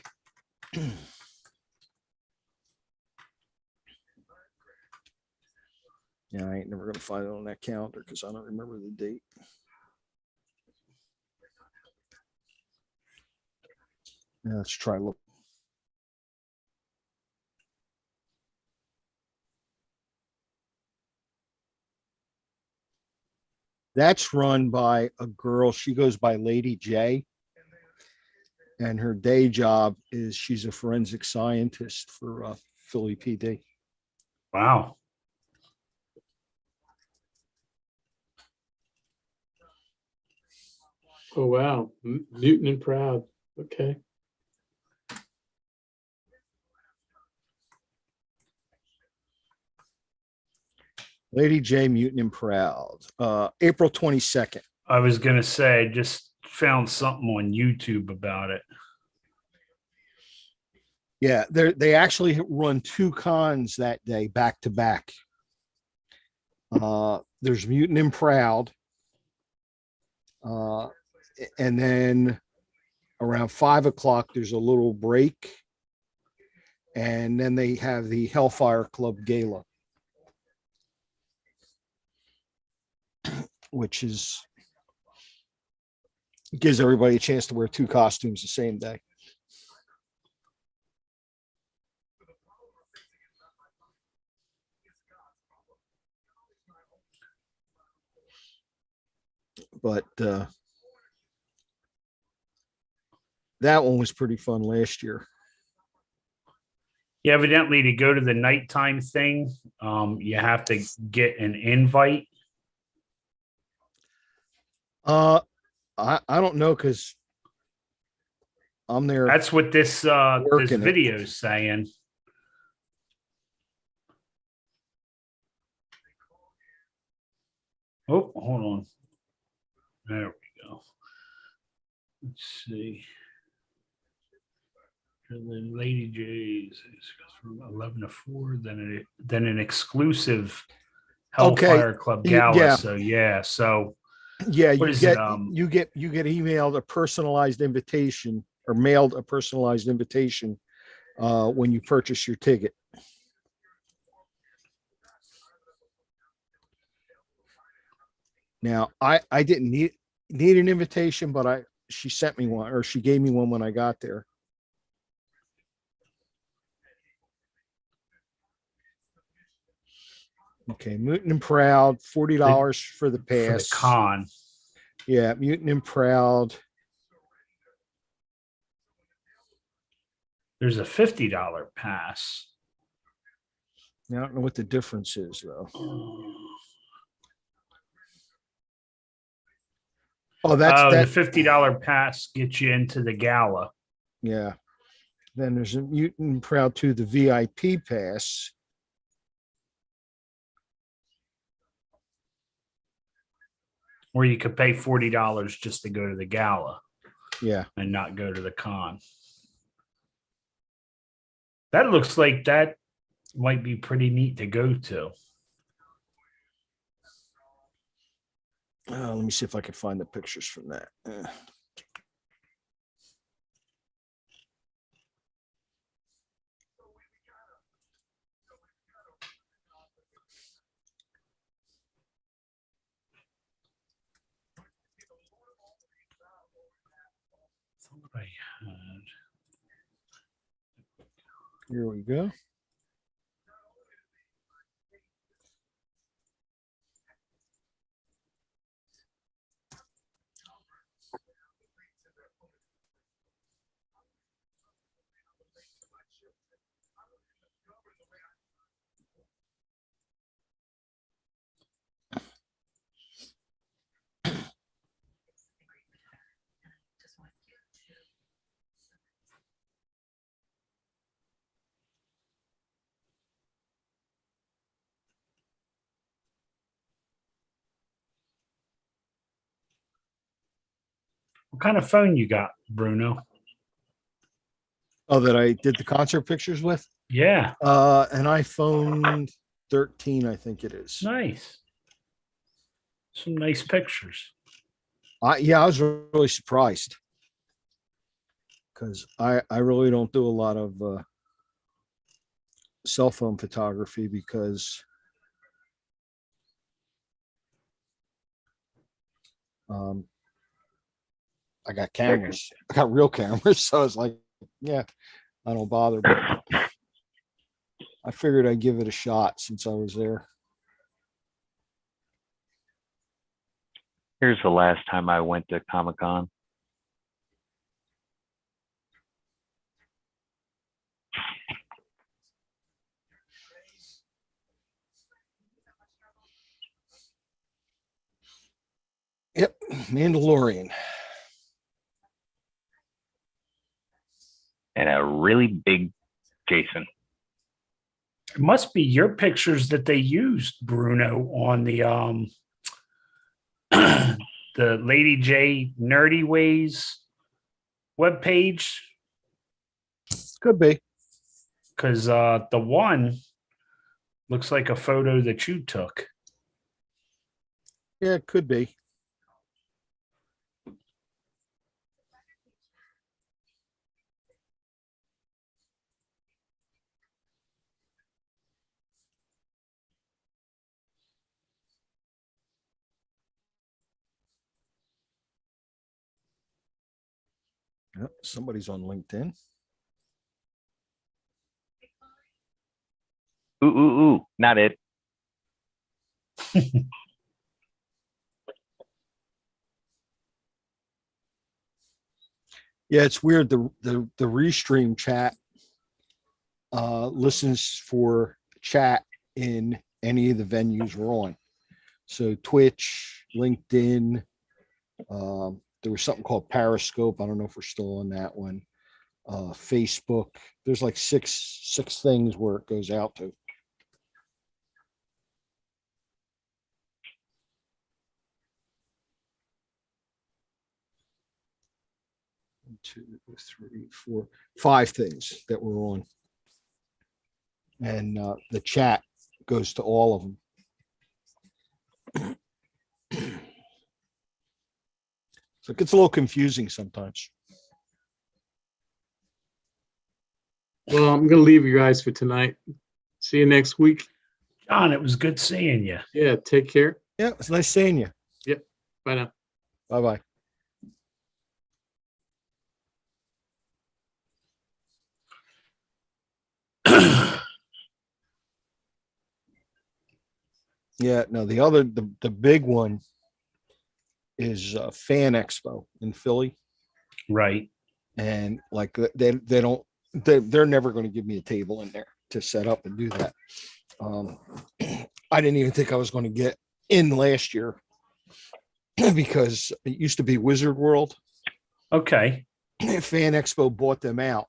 Yeah, I ain't never gonna find it on that calendar because I don't remember the date. Yeah, let's try look. That's run by a girl. She goes by Lady J. And her day job is she's a forensic scientist for Philly PD. Wow. Oh, wow. Newton and Proud. Okay. Lady J, Mutant and Proud. April 22nd. I was gonna say, I just found something on YouTube about it. Yeah, they actually run two cons that day back to back. There's Mutant and Proud. And then around 5 o'clock, there's a little break. And then they have the Hellfire Club Gala, which gives everybody a chance to wear two costumes the same day. But that one was pretty fun last year. Yeah, evidently to go to the nighttime thing, you have to get an invite. I don't know because I'm there. That's what this Working it. video is saying. Oh, hold on. There we go. Let's see. And then Lady J's is from 11 to 4. Then an exclusive Hellfire Club Gala. Yeah. So yeah. So Yeah, what you is get it, you get emailed a personalized invitation or mailed a personalized invitation when you purchase your ticket. Now, I didn't need an invitation, but she sent me one, or she gave me one when I got there. Okay, Mutant and Proud, $40 for the for pass. the con? Yeah, Mutant and Proud. There's a $50 pass. I don't know what the difference is though. Oh, that's The that. $50 pass gets you into the gala. Yeah. Then there's a Mutant and Proud 2, the VIP pass. Or you could pay $40 just to go to the gala Yeah. and not go to the con. That looks like that might be pretty neat to go to. Let me see if I can find the pictures from that. Here we go. What kind of phone you got, Bruno? Oh, that I did the concert pictures with? Yeah, An iPhone 13, I think it is. nice. Some nice pictures. Yeah, I was really surprised because I really don't do a lot of cell phone photography because I got cameras. I got real cameras. So it's like, yeah, I don't bother. But I figured I'd give it a shot since I was there. Here's the last time I went to Comic-Con. Yep, Mandalorian. And a really big Jason. It must be your pictures that they used, Bruno, on the the Lady J Nerdy Ways webpage. Could be. Because the one looks like a photo that you took. Yeah, it could be. Yep, somebody's on LinkedIn. Ooh, not it. Yeah, it's weird. The Restream chat listens for chat in any of the venues we're on. So Twitch, LinkedIn, there was something called Periscope. I don't know if we're still on that one. Facebook. There's like six things where it goes out to. 2, 3, 4, 5 things that we're on. And the chat goes to all of them. So it gets a little confusing sometimes. Well, I'm gonna leave you guys for tonight. See you next week. John, it was good seeing you. Yeah, take care. Yeah, it's nice seeing you. Bye now. Bye-bye. Yeah, no, the big one is Fan Expo in Philly. Right. And like they're never going to give me a table in there to set up and do that. I didn't even think I was going to get in last year because it used to be Wizard World. Okay. Fan Expo bought them out.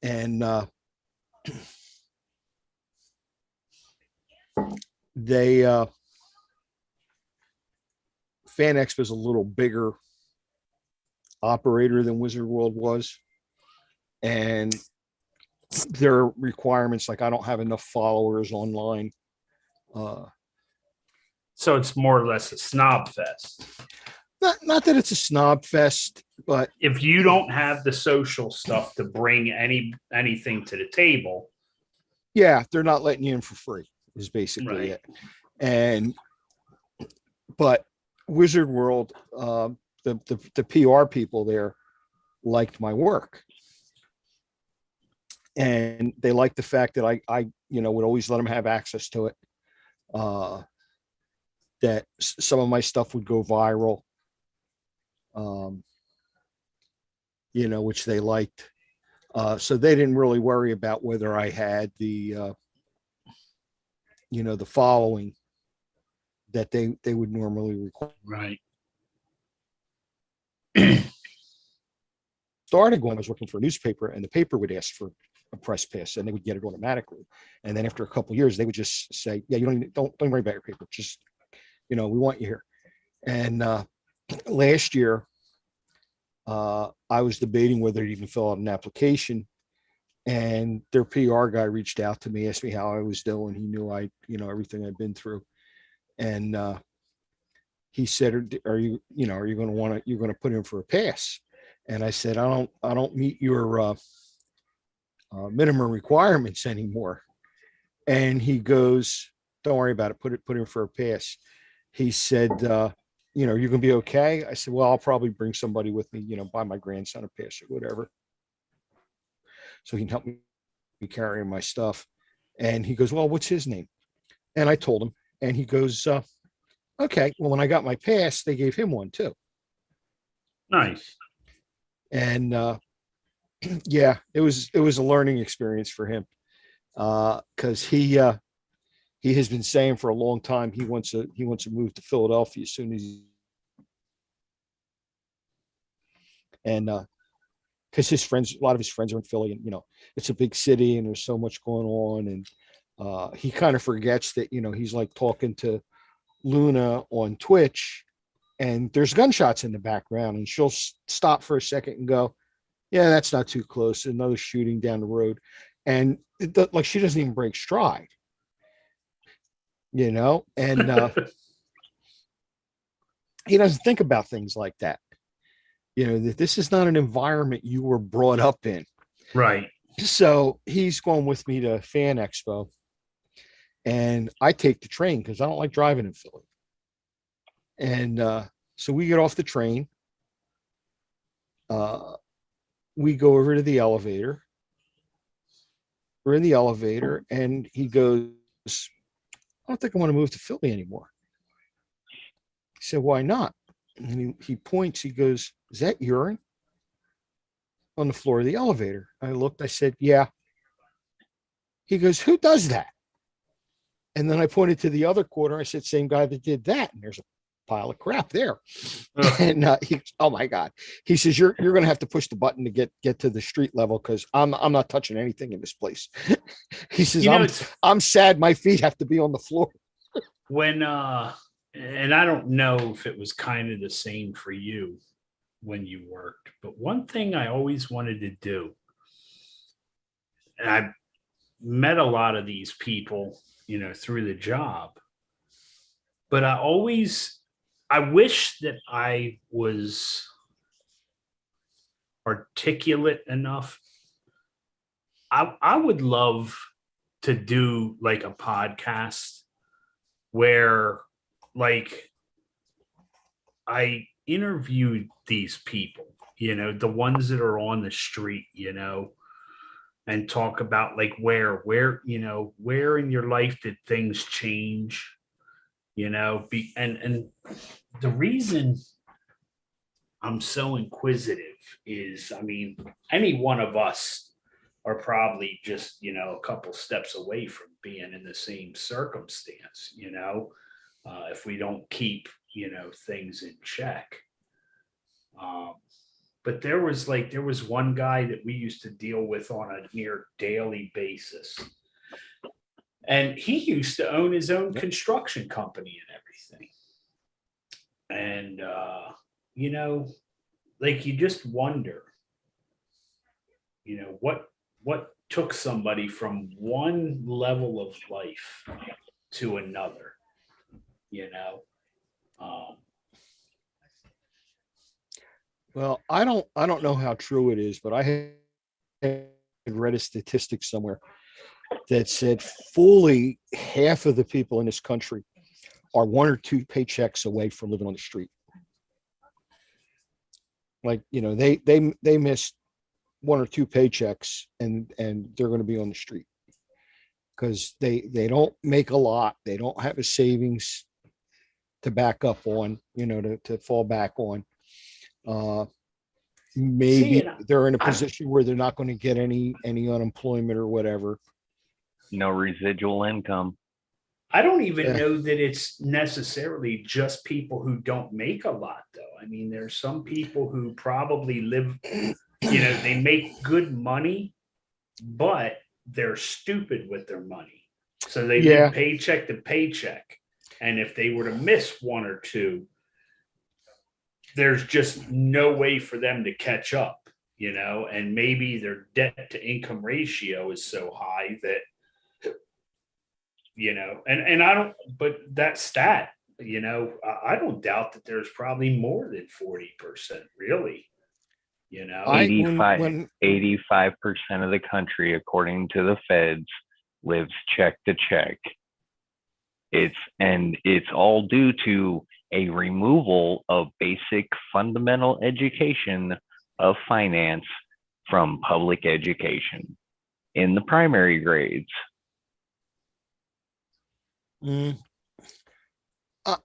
And they Fan Expo is a little bigger operator than Wizard World was. And their requirements, like I don't have enough followers online. So it's more or less a snob fest. Not that it's a snob fest, but If you don't have the social stuff to bring anything to the table, yeah, they're not letting you in for free is basically Right. it. And but Wizard World, the PR people there liked my work. and they liked the fact that I would always let them have access to it. That some of my stuff would go viral, which they liked. So they didn't really worry about whether I had the following that they would normally require. Right. Started when I was working for a newspaper, and the paper would ask for a press pass, and they would get it automatically. And then after a couple of years, they would just say, "Yeah, you don't worry about your paper. Just, we want you here." And last year, I was debating whether to even fill out an application, and their PR guy reached out to me, asked me how I was doing. He knew everything I'd been through, and he said, "Are you going to put in for a pass?" And I said, I don't meet your minimum requirements anymore. And he goes, "Don't worry about it. Put in for a pass." He said, "You're going to be okay." I said, "Well, I'll probably bring somebody with me, buy my grandson a pass or whatever, so he can help me carrying my stuff." And he goes, "Well, what's his name?" And I told him, and he goes, "Okay. Well, when I got my pass, they gave him one too." Nice. And yeah, it was a learning experience for him, because he has been saying for a long time he wants to move to Philadelphia as soon as and because a lot of his friends are in Philly, and it's a big city and there's so much going on, and he kind of forgets that he's like talking to Luna on Twitch, and there's gunshots in the background, and she'll stop for a second and go, "Yeah, that's not too close." Another shooting down the road, and like she doesn't even break stride, and he doesn't think about things like that. That this is not an environment you were brought up in. Right. So he's going with me to Fan Expo, and I take the train because I don't like driving in Philly. And so we get off the train. We go over to the elevator. We're in the elevator, and he goes, "I don't think I want to move to Philly anymore." I said, "Why not?" And he points, he goes, "Is that urine on the floor of the elevator?" I looked, I said, "Yeah." He goes, "Who does that?" And then I pointed to the other corner. I said, "Same guy that did that." And there's a pile of crap there. And oh my God. He says, you're going to have to push the button to get to the street level, because I'm not touching anything in this place." He says, I'm sad my feet have to be on the floor. When and I don't know if it was kind of the same for you when you worked, but one thing I always wanted to do, and I met a lot of these people, through the job, but I wish that I was articulate enough. I would love to do like a podcast where like I interviewed these people, the ones that are on the street, and talk about like where in your life did things change, and the reason I'm so inquisitive is, any one of us are probably just, a couple steps away from being in the same circumstance, if we don't keep, things in check. But there was one guy that we used to deal with on a near daily basis. And he used to own his own construction company and everything. And, like you just wonder, what took somebody from one level of life to another, Well, I don't know how true it is, but I had read a statistic somewhere that said fully half of the people in this country are 1 or 2 paychecks away from living on the street. Like, they miss one or two paychecks and they're going to be on the street because they don't make a lot. They don't have a savings to back up on, to fall back on. Maybe and they're in a position where they're not going to get any unemployment or whatever. No residual income. I don't even Yeah. know that it's necessarily just people who don't make a lot, though. I mean, there's some people who probably live, they make good money, but they're stupid with their money. So they Yeah. live paycheck to paycheck. And if they were to miss one or two, there's just no way for them to catch up, and maybe their debt to income ratio is so high that, and I don't, but that stat, I don't doubt that there's probably more than 40%, really, I- 85, when- 85% of the country, according to the feds, lives check to check. It's all due to a removal of basic fundamental education of finance from public education in the primary grades. I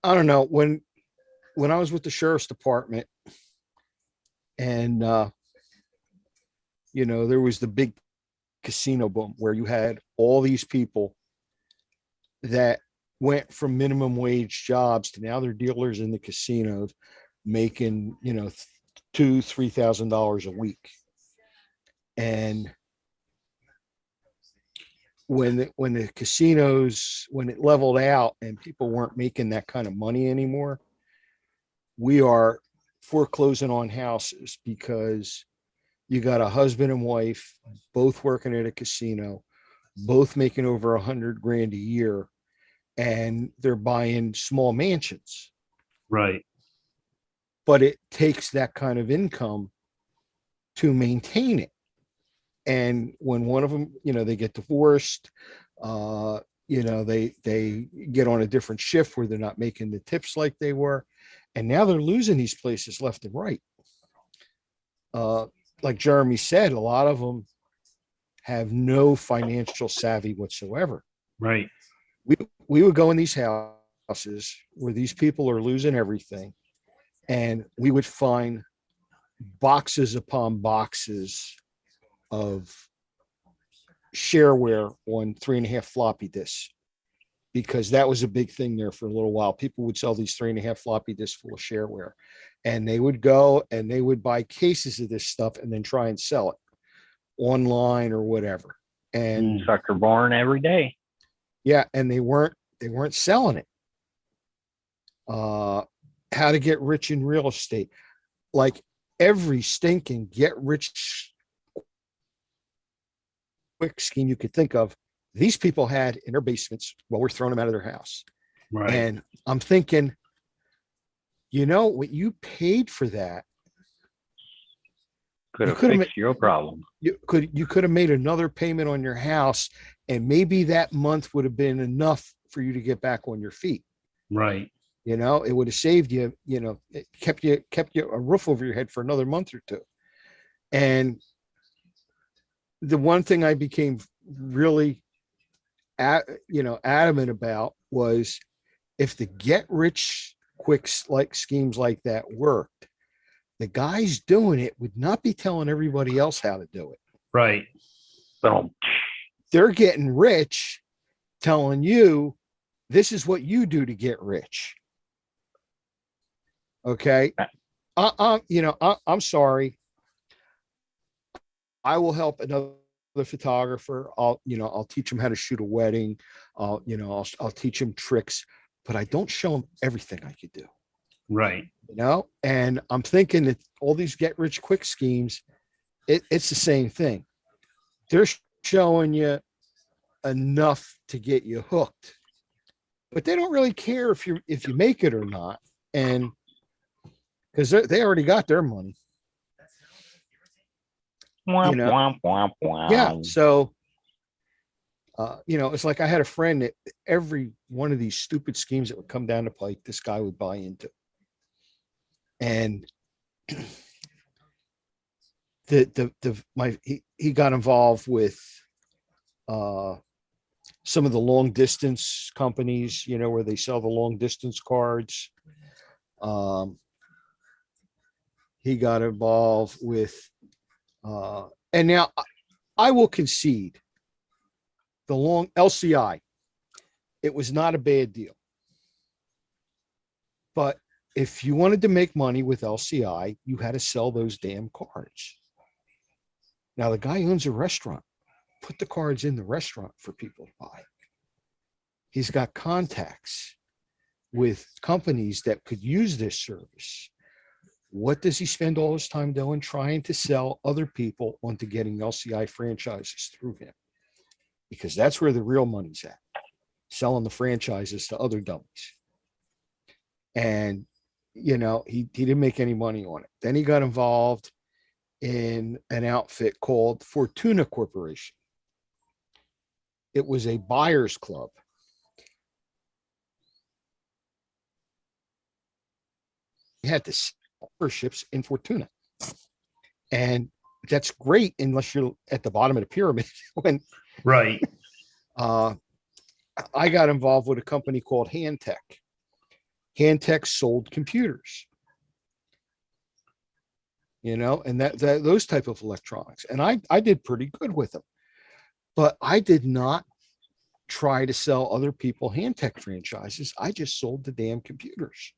don't know. When I was with the sheriff's department and, there was the big casino boom where you had all these people that went from minimum wage jobs to now they're dealers in the casinos making, $2,000-$3,000 a week. And when the casinos, when it leveled out and people weren't making that kind of money anymore, we are foreclosing on houses because you got a husband and wife, both working at a casino, both making over $100,000 a year, and they're buying small mansions. Right. But it takes that kind of income to maintain it. And when one of them, they get divorced, they get on a different shift where they're not making the tips like they were. And now they're losing these places left and right. Like Jeremy said, a lot of them have no financial savvy whatsoever. Right. We would go in these houses where these people are losing everything, and we would find boxes upon boxes of shareware on 3.5 floppy disks, because that was a big thing there for a little while. People would sell these 3.5 floppy disks full of shareware, and they would go and they would buy cases of this stuff and then try and sell it online or whatever. And Sucker born every day. yeah, and they weren't selling it. How to get rich in real estate, like every stinking get rich quick scheme you could think of, these people had in their basements while we're throwing them out of their house. Right. And I'm thinking, what you paid for that, Could You have could've fixed your problem. you could have made another payment on your house, and maybe that month would have been enough for you to get back on your feet. Right. It would have saved you, it kept you a roof over your head for another month or two. And the one thing I became really adamant about was, if the get rich quick like schemes like that worked, the guys doing it would not be telling everybody else how to do it. Right. Boom. They're getting rich, telling you this is what you do to get rich. Okay. I'm sorry. I will help another photographer. I'll teach them how to shoot a wedding. I'll teach them tricks, but I don't show them everything I could do. Right. And I'm thinking that all these get rich quick schemes, it's the same thing. They're showing you enough to get you hooked, but they don't really care if you make it or not. And because they already got their money. Womp, know, womp, womp, womp. Yeah. So, it's like I had a friend that every one of these stupid schemes that would come down the pike, this guy would buy into. And he got involved with some of the long distance companies, you know, where they sell the long distance cards. He got involved with and now I will concede the long LCI, it was not a bad deal. But if you wanted to make money with LCI, you had to sell those damn cards. Now, the guy owns a restaurant, put the cards in the restaurant for people to buy. He's got contacts with companies that could use this service. What does he spend all his time doing? Trying to sell other people onto getting LCI franchises through him. Because that's where the real money's at, selling the franchises to other dummies. And, you know, he didn't make any money on it. Then he got involved in an outfit called Fortuna Corporation. It was a buyer's club. He had to sell memberships in Fortuna. And that's great unless you're at the bottom of the pyramid. When Right. I got involved with a company called Handtech. Handtech sold computers, you know, and that those type of electronics. And I did pretty good with them, but I did not try to sell other people Handtech franchises. I just sold the damn computers,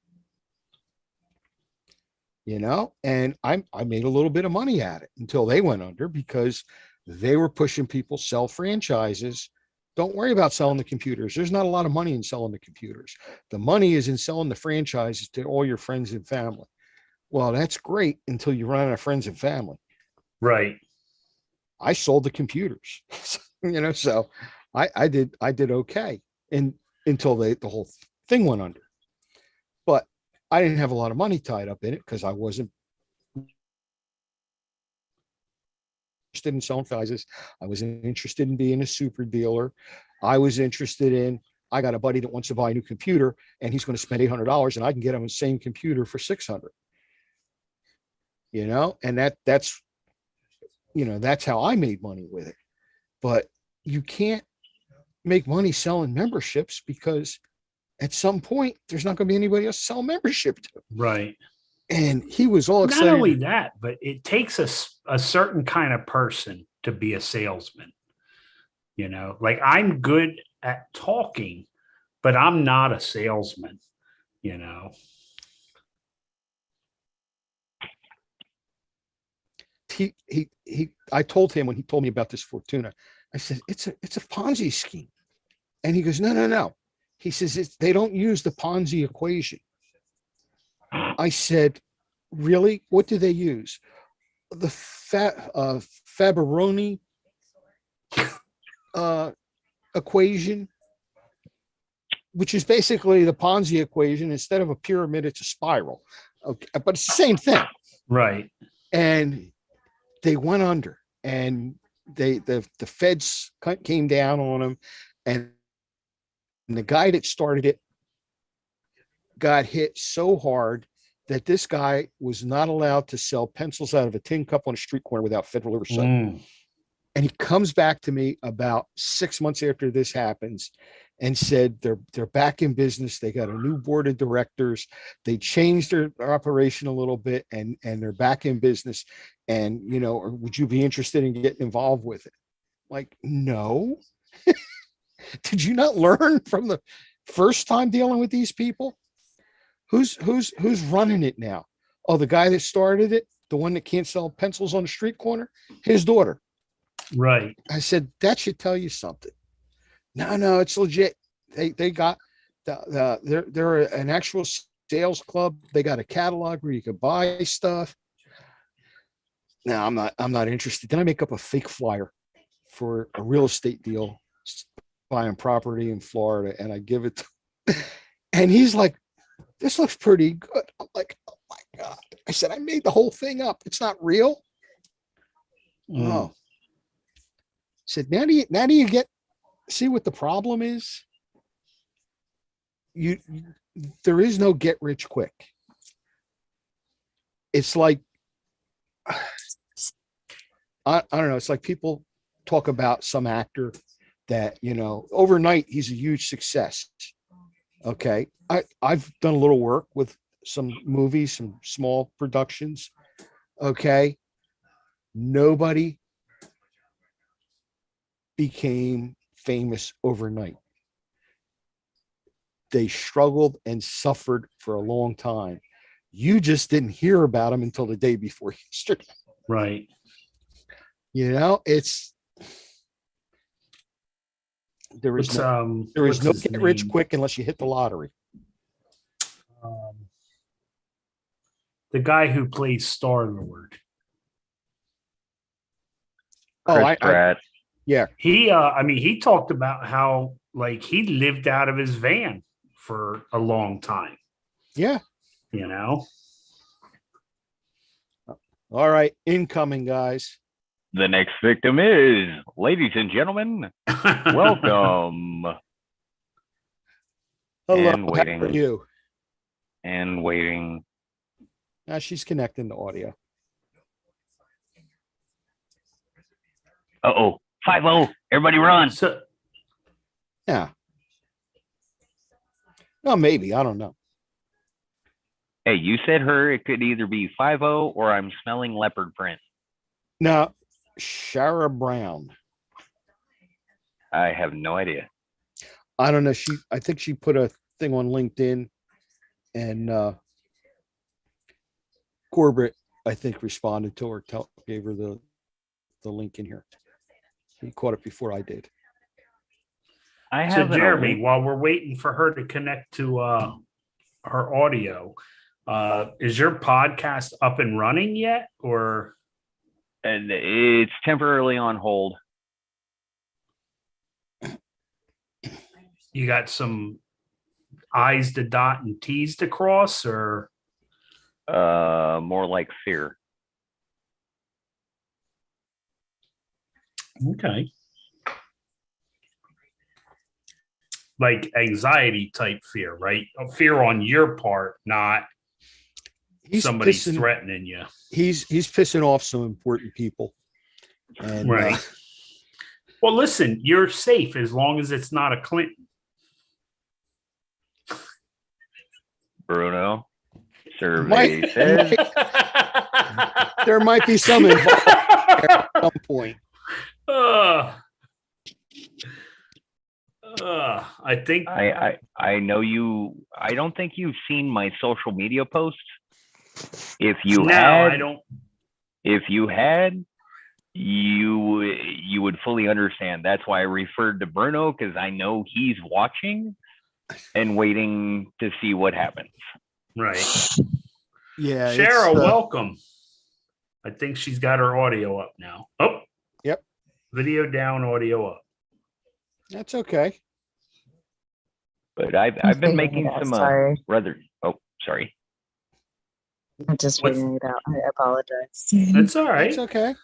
you know, and I made a little bit of money at it until they went under because they were pushing people sell franchises. Don't worry about selling the computers. There's not a lot of money in selling the computers. The money is in selling the franchises to all your friends and family. Well, that's great until you run out of friends and family. Right. I sold the computers, you know, so I did okay. And until the whole thing went under. But I didn't have a lot of money tied up in it because I wasn't interested in selling franchises. I wasn't interested in being a super dealer. I was interested in, I got a buddy that wants to buy a new computer and he's going to spend $800 and I can get him the same computer for $600. You know, and that's, you know, that's how I made money with it. But you can't make money selling memberships because at some point there's not going to be anybody else to sell membership to. Right. And he was all excited. Not only that, but it takes a certain kind of person to be a salesman. You know, like I'm good at talking, but I'm not a salesman, you know. I told him when he told me about this Fortuna, I said, it's a Ponzi scheme. And he goes, no. He says, they don't use the Ponzi equation. I said, really? What do they use? The Fabbroni equation, which is basically the Ponzi equation. Instead of a pyramid, it's a spiral. Okay, but it's the same thing. Right. And they went under, and the feds came down on them, and the guy that started it got hit so hard that this guy was not allowed to sell pencils out of a tin cup on a street corner without federal oversight. And he comes back to me about 6 months after this happens and said they're back in business. They got a new board of directors. They changed their operation a little bit, and they're back in business. And, you know, would you be interested in getting involved with it? Like, no. Did you not learn from the first time dealing with these people? Who's running it now? Oh, the guy that started it, the one that can't sell pencils on the street corner, his daughter. Right. I said, that should tell you something. No, it's legit. They got they're an actual sales club. They got a catalog where you could buy stuff. No, I'm not interested. Then I make up a fake flyer for a real estate deal, buying property in Florida, and I give it to, and he's like, this looks pretty good. I'm like, oh my God. I said, I made the whole thing up. It's not real. Oh. I said, now do you see what the problem is? There is no get rich quick. It's like I don't know. It's like people talk about some actor that, overnight he's a huge success. Okay. I've done a little work with some movies, some small productions. Okay. Nobody became famous overnight. They struggled and suffered for a long time. You just didn't hear about them until the day before yesterday. Right. It's there is What's no there is what's no his get rich name? quick unless you hit the lottery. Um, the guy who plays Star Lord. Oh, Chris Pratt. He I mean, he talked about how like he lived out of his van for a long time, yeah. you know. All right, incoming guys. The next victim is, ladies and gentlemen, welcome. Hello, And waiting. how are you? And waiting. Now she's connecting the audio. Uh-oh. 5-0. Everybody run. So Yeah. No, maybe. I don't know. Hey, you said her. It could either be 5-0 or I'm smelling leopard print. Now, Shara Brown. I have no idea. I don't know. I think she put a thing on LinkedIn, and Corbett, I think, responded to her, gave her the link in here. He caught it before I did. I So have an Jeremy, link. while we're waiting for her to connect to her audio, is your podcast up and running yet, or And it's temporarily on hold. you got some I's to dot and T's to cross, or More like fear. okay, like anxiety type fear, right? Fear on your part, not somebody's threatening you. He's pissing off some important people. And Right. Well, listen, you're safe as long as it's not a Clinton. Bruno, survey says there might be some involved at some point. I think I know you. I don't think you've seen my social media posts. If you I don't. If you had, you would fully understand. That's why I referred to Bruno, because I know he's watching and waiting to see what happens. Right. Yeah. Cheryl, welcome. I think she's got her audio up now. Oh, yep. Video down, audio up. That's okay. But I've been making some rather. Oh, sorry. I'm just figuring it out. I apologize. That's all right. It's okay.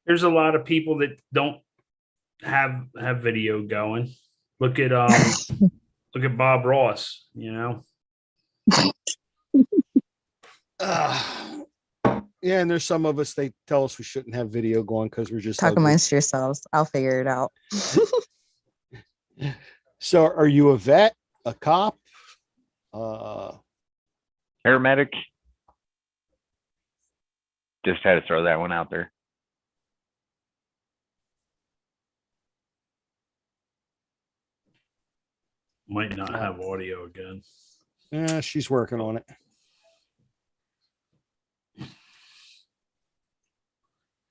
There's a lot of people that don't have video going. Look at look at Bob Ross, you know. Yeah, and there's some of us, they tell us we shouldn't have video going because we're just Talk ugly. amongst yourselves. I'll figure it out. So are you a vet, a cop? Paramedic. Just had to throw that one out there. Might not have audio again. Yeah, she's working on it.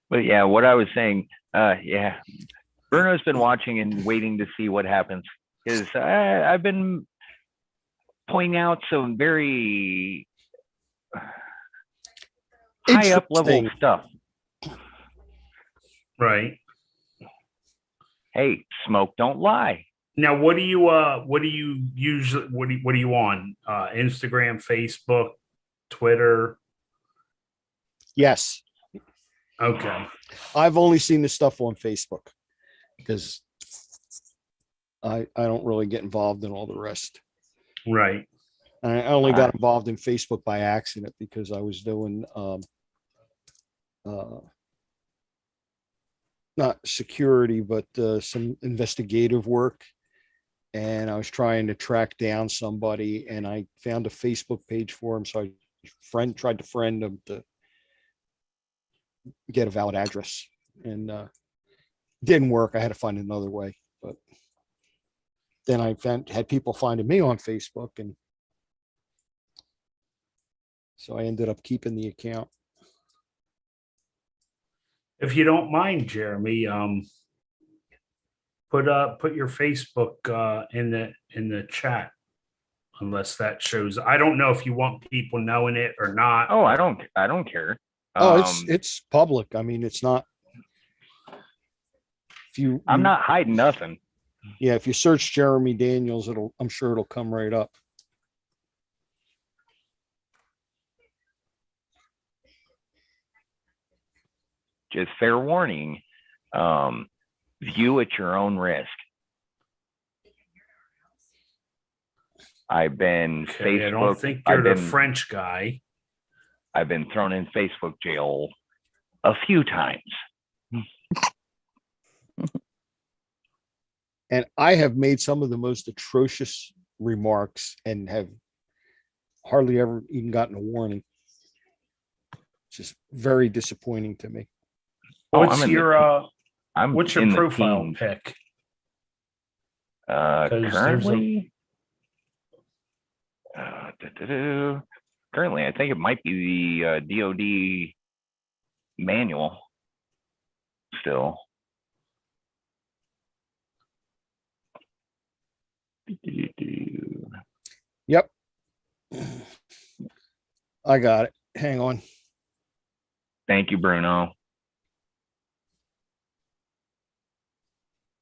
But yeah, what I was saying, yeah, Bruno's been watching and waiting to see what happens, because I've been pointing out some very high up level Interesting. stuff. Right. Hey, smoke don't lie. Now, what do you usually what are you on? Instagram, Facebook, Twitter? Yes. Okay. I've only seen the stuff on Facebook because I don't really get involved in all the rest. Right. I only got involved in Facebook by accident because I was doing uh, not security, but some investigative work. And I was trying to track down somebody, and I found a Facebook page for him. So I tried to friend him to get a valid address, and didn't work. I had to find another way. But then I had people finding me on Facebook, and so I ended up keeping the account. If you don't mind, Jeremy, put your Facebook in the chat, unless that shows. I don't know if you want people knowing it or not. Oh, I don't care. Oh, it's public. I mean, it's not. If you, I'm not hiding nothing. yeah, if you search Jeremy Daniels, I'm sure it'll come right up. Just fair warning. View at your own risk. I've been Okay, I don't Facebook. think you're I've the been French guy. I've been thrown in Facebook jail a few times. And I have made some of the most atrocious remarks and have hardly ever even gotten a warning. Just very disappointing to me. Oh, What's I'm in the your I'm what's your in the profile teens. pic? 'Cause there's Currently, currently, I think it might be the DoD manual still. Yep. I got it. Hang on. Thank you, Bruno.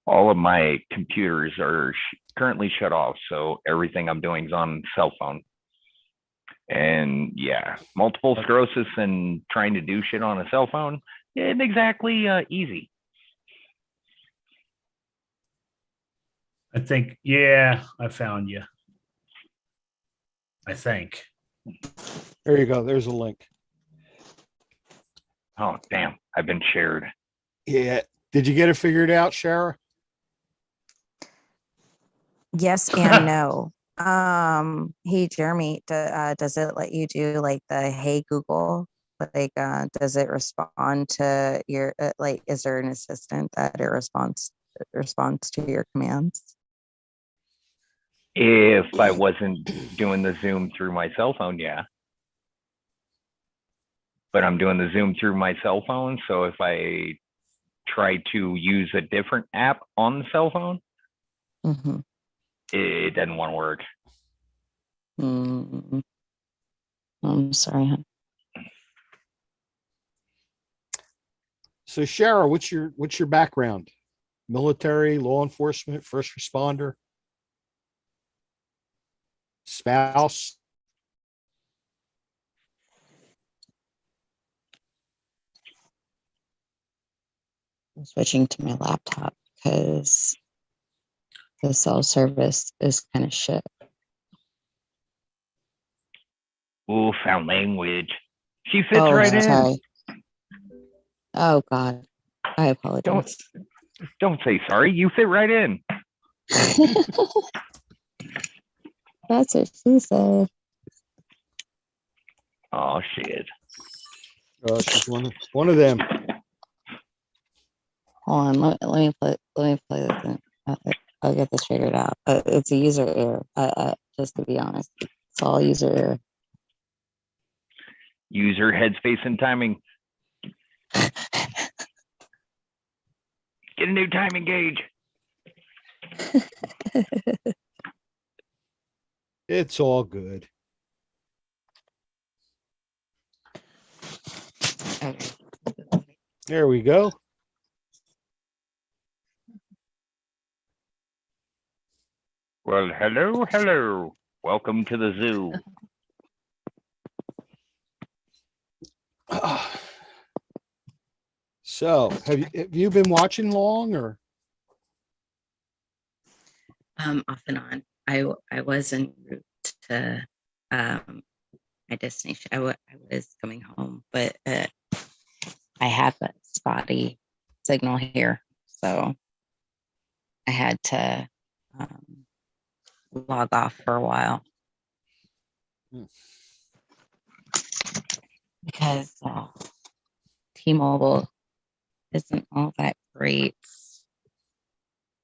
All of my computers are currently shut off, so everything I'm doing is on cell phone. And yeah, multiple sclerosis and trying to do shit on a cell phone isn't exactly easy. I think, yeah, I found you. I think. There you go. There's a link. Oh, damn. I've been shared. Yeah. Did you get it figured out, Shara? Yes and no. Hey Jeremy, does it let you do like the hey Google? Like, does it respond to your like? Is there an assistant that it responds to your commands? If I wasn't doing the Zoom through my cell phone, yeah. But I'm doing the Zoom through my cell phone. So if I try to use a different app on the cell phone, Mm-hmm. it doesn't want to work. Mm-hmm. I'm sorry. Hon. So Shara, what's your background? Military, law enforcement, first responder, spouse? I'm switching to my laptop because the cell service is kind of shit. Ooh, found language. She fits right sorry. in. Oh God, I apologize. Don't say sorry. You fit right in. That's what she said. Oh shit. She's one of them. Hold on, let me play this in. I'll get this figured out. It's a user error. Just to be honest, it's all user error. User headspace and timing. Get a new timing gauge. It's all good. Okay. There we go. Well, hello. Welcome to the zoo. So have you been watching long or? Off and on. I was en route to my destination. I was coming home, but I have a spotty signal here, so I had to log off for a while Hmm. because T-Mobile isn't all that great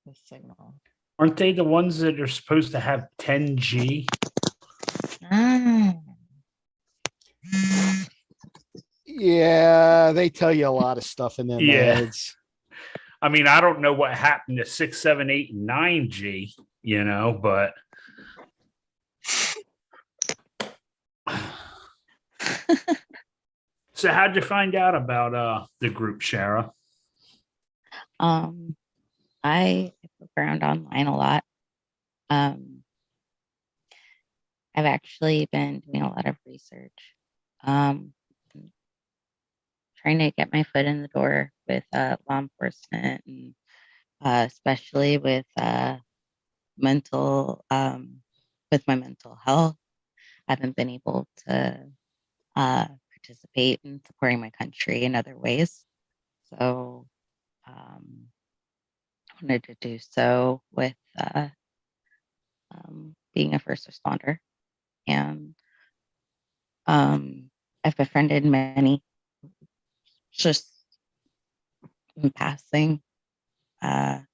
with signal. Aren't they the ones that are supposed to have 10G? Ah. Yeah, they tell you a lot of stuff in them Yeah. ads. I mean, I don't know what happened to 6, 7, 8, and 9G, but so how'd you find out about the group, Shara? I look around online a lot. I've actually been doing a lot of research, trying to get my foot in the door with law enforcement, and especially with mental, with my mental health. I haven't been able to participate in supporting my country in other ways. So I wanted to do so with being a first responder. And I've befriended many just in passing, not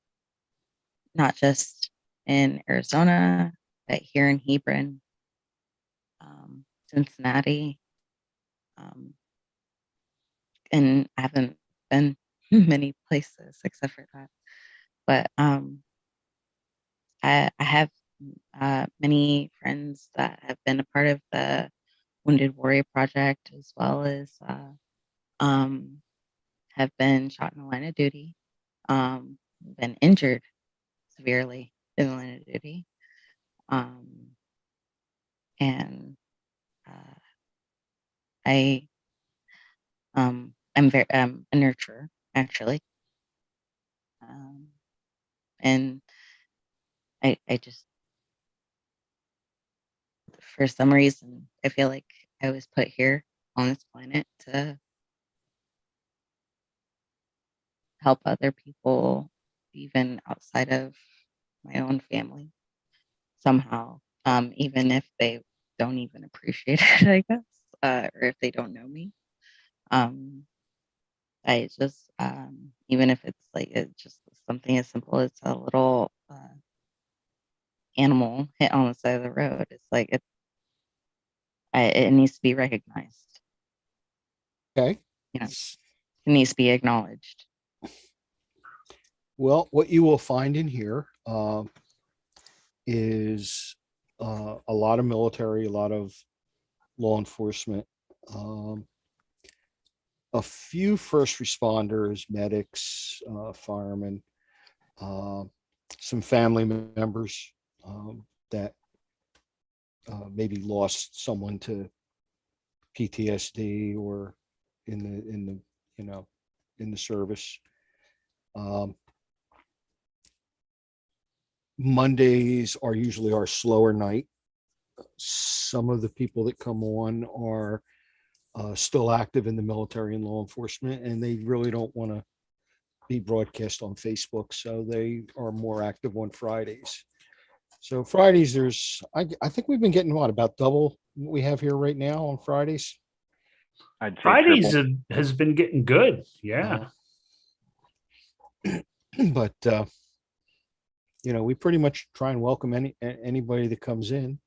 just in Arizona, but here in Hebron, Cincinnati. And I haven't been many places except for that. But I have many friends that have been a part of the Wounded Warrior Project, as well as have been shot in the line of duty, been injured severely in the line of duty. And I'm very a nurturer, actually. And I just, for some reason, I feel like I was put here on this planet to help other people, even outside of my own family, somehow, even if they don't even appreciate it, I guess, or if they don't know me. I just, even if it's like it's just something as simple as a little animal hit on the side of the road, it's like it needs to be recognized. Okay. It needs to be acknowledged. Well, what you will find in here is a lot of military, a lot of law enforcement, a few first responders, medics, firemen, some family members that maybe lost someone to PTSD or in the service. Mondays are usually our slower night. Some of the people that come on are still active in the military and law enforcement, and they really don't want to be broadcast on Facebook, so they are more active on Fridays. So Fridays, I think we've been getting about double what we have here right now on Fridays. I'd say Fridays triple. has been getting good. Yeah. But we pretty much try and welcome anybody that comes in.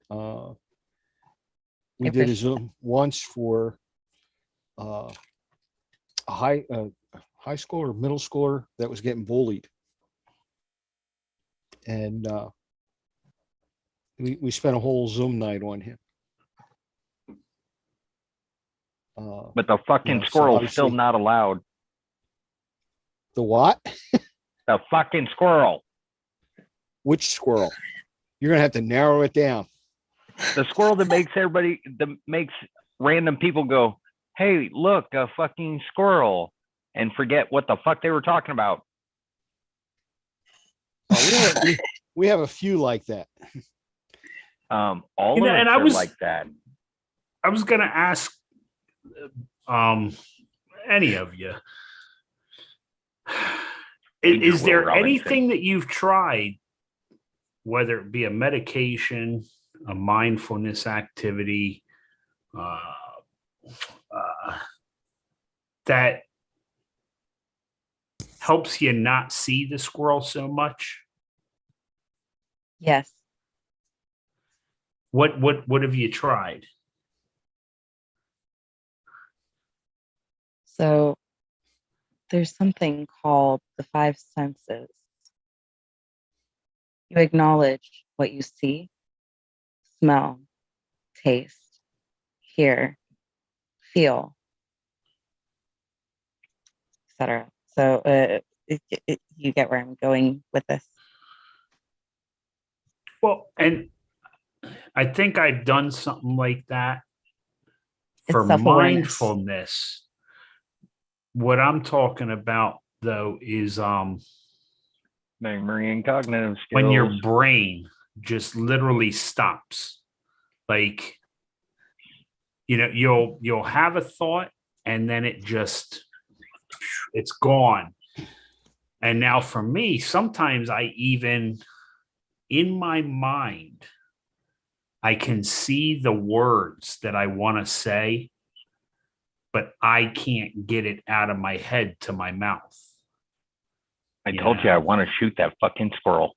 We did a Zoom once for a high school or middle schooler that was getting bullied, and we spent a whole Zoom night on him. But the fucking so squirrel's still obviously- not allowed. The what? The fucking squirrel. Which squirrel? You're gonna have to narrow it down. The squirrel that makes random people go, hey, look, a fucking squirrel, and forget what the fuck they were talking about. We have a few like that. All You of know, us and I are was- like that. I was gonna ask, any of you. Danger, Is there Will Robinson. anything that you've tried, whether it be a medication, a mindfulness activity, that helps you not see the squirrel so much? Yes. What have you tried? So there's something called the five senses. You acknowledge what you see, smell, taste, hear, feel, etc. So you get where I'm going with this. Well, and I think I've done something like that It's for self-awareness. mindfulness. What I'm talking about though is Memory and cognitive skills. when your brain just literally stops. Like, you know, you'll have a thought and then it's gone. And now for me, sometimes I even in my mind, I can see the words that I want to say, but I can't get it out of my head to my mouth. I told you I want to shoot that fucking squirrel.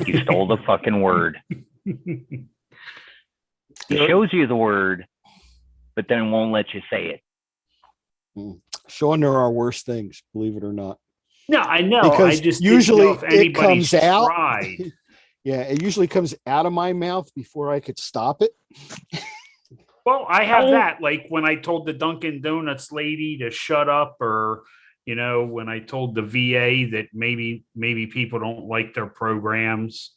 You stole the fucking word. It shows you the word, but then won't let you say it. Sean, there are worse things, believe it or not. No, I know. Because I just usually didn't know if it comes anybody's out. tried. Yeah, it usually comes out of my mouth before I could stop it. Well, I have that. Like when I told the Dunkin' Donuts lady to shut up, or you know, when I told the VA that maybe people don't like their programs.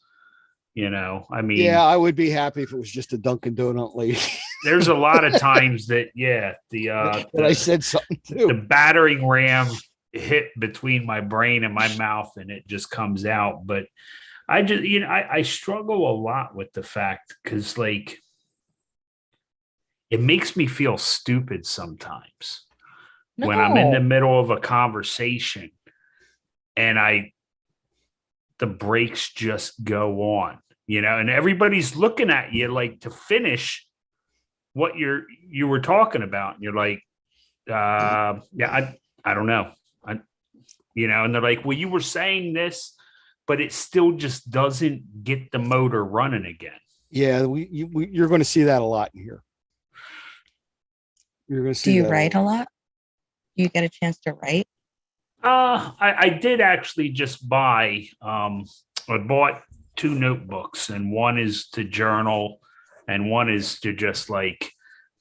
You know, I mean, Yeah, I would be happy if it was just a Dunkin' Donut lady. there's a lot of times that But I said something the too. battering ram hit between my brain and my mouth, and it just comes out. But I just, you know, I struggle a lot with the fact because like it makes me feel stupid sometimes when I'm in the middle of a conversation and the brakes just go on, you know, and everybody's looking at you like to finish what you were talking about. And you're like, yeah, I don't know. You know, and they're like, well, you were saying this, but it still just doesn't get the motor running again. Yeah, you're going to see that a lot in here. You're going to see. Do you that write a lot? You get a chance to write? I did actually just buy, I bought 2 notebooks, and one is to journal and one is to just like,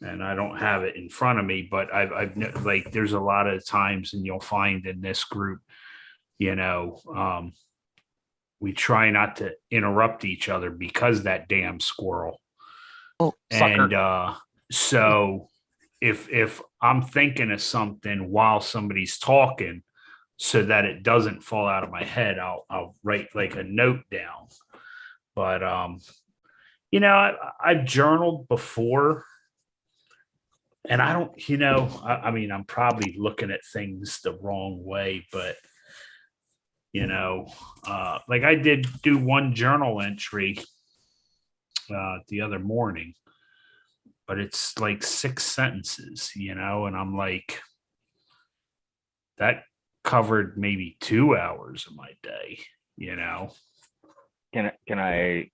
and I don't have it in front of me, but I've like, there's a lot of times, and you'll find in this group, you know, we try not to interrupt each other because that damn squirrel. Oh, and so if I'm thinking of something while somebody's talking, so that it doesn't fall out of my head, I'll write like a note down. But you know, I've journaled before, and I don't, you know, I mean, I'm probably looking at things the wrong way, but you know, like I did do one journal entry the other morning, but it's like 6 sentences, you know, and I'm like, that covered maybe 2 hours of my day, you know. Can I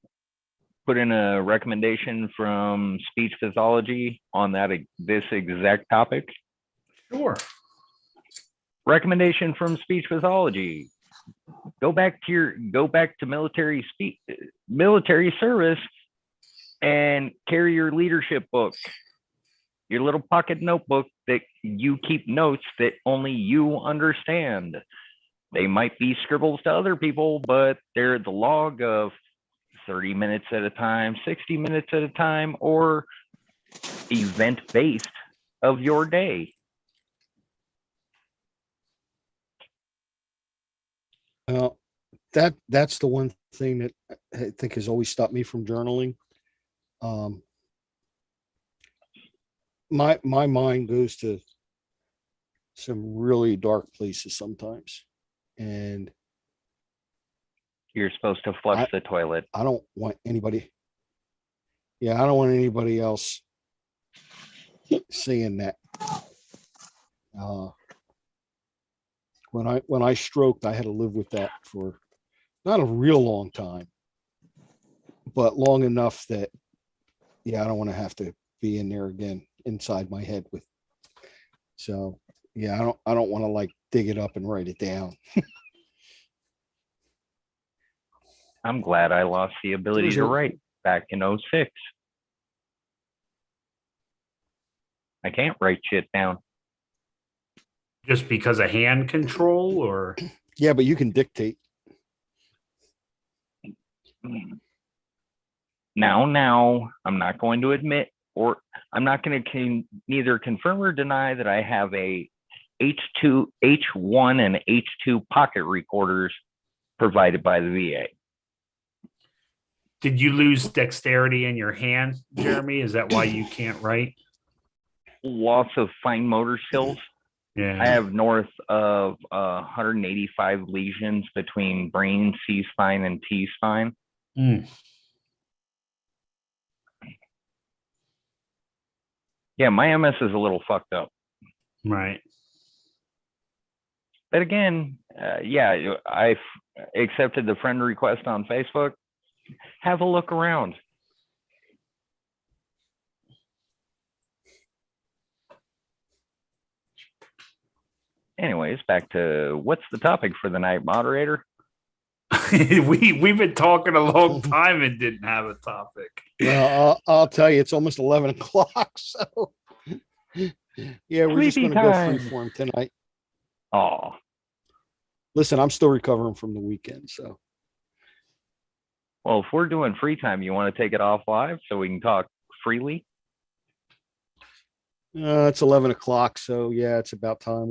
put in a recommendation from speech pathology on this exact topic? Sure. Recommendation from speech pathology: go back to military service and carry your leadership book, your little pocket notebook that you keep notes that only you understand. They might be scribbles to other people, but they're the log of 30 minutes at a time, 60 minutes at a time, or event-based of your day. That's the one thing that I think has always stopped me from journaling. My mind goes to some really dark places sometimes. And You're supposed to flush the toilet. I don't want anybody. Yeah, I don't want anybody else seeing that. When I stroked, I had to live with that for not a real long time, but long enough that, yeah, I don't want to have to be in there again inside my head with. So yeah, I don't want to like dig it up and write it down. I'm glad I lost the ability There's to a- write back in '06. I can't write shit down. Just because of hand control, or Yeah, but you can dictate. Now, I'm not going to admit, or I'm not going to neither confirm or deny that I have a H1 and H2 pocket recorders provided by the VA. did you lose dexterity in your hand, Jeremy? Is that why you can't write? Loss of fine motor skills. Yeah. I have north of 185 lesions between brain, C spine, and T spine. Mm. Yeah, my MS is a little fucked up. Right. But again, yeah, I've accepted the friend request on Facebook. Have a look around. Anyways, back to what's the topic for the night, moderator? We've been talking a long time and didn't have a topic. Well, I'll tell you, it's almost 11 o'clock. So yeah, we're just Sleepy going to go time. freeform tonight. Oh, Listen, I'm still recovering from the weekend. So well, if we're doing free time, you want to take it off live so we can talk freely? it's 11 o'clock. So yeah, it's about time.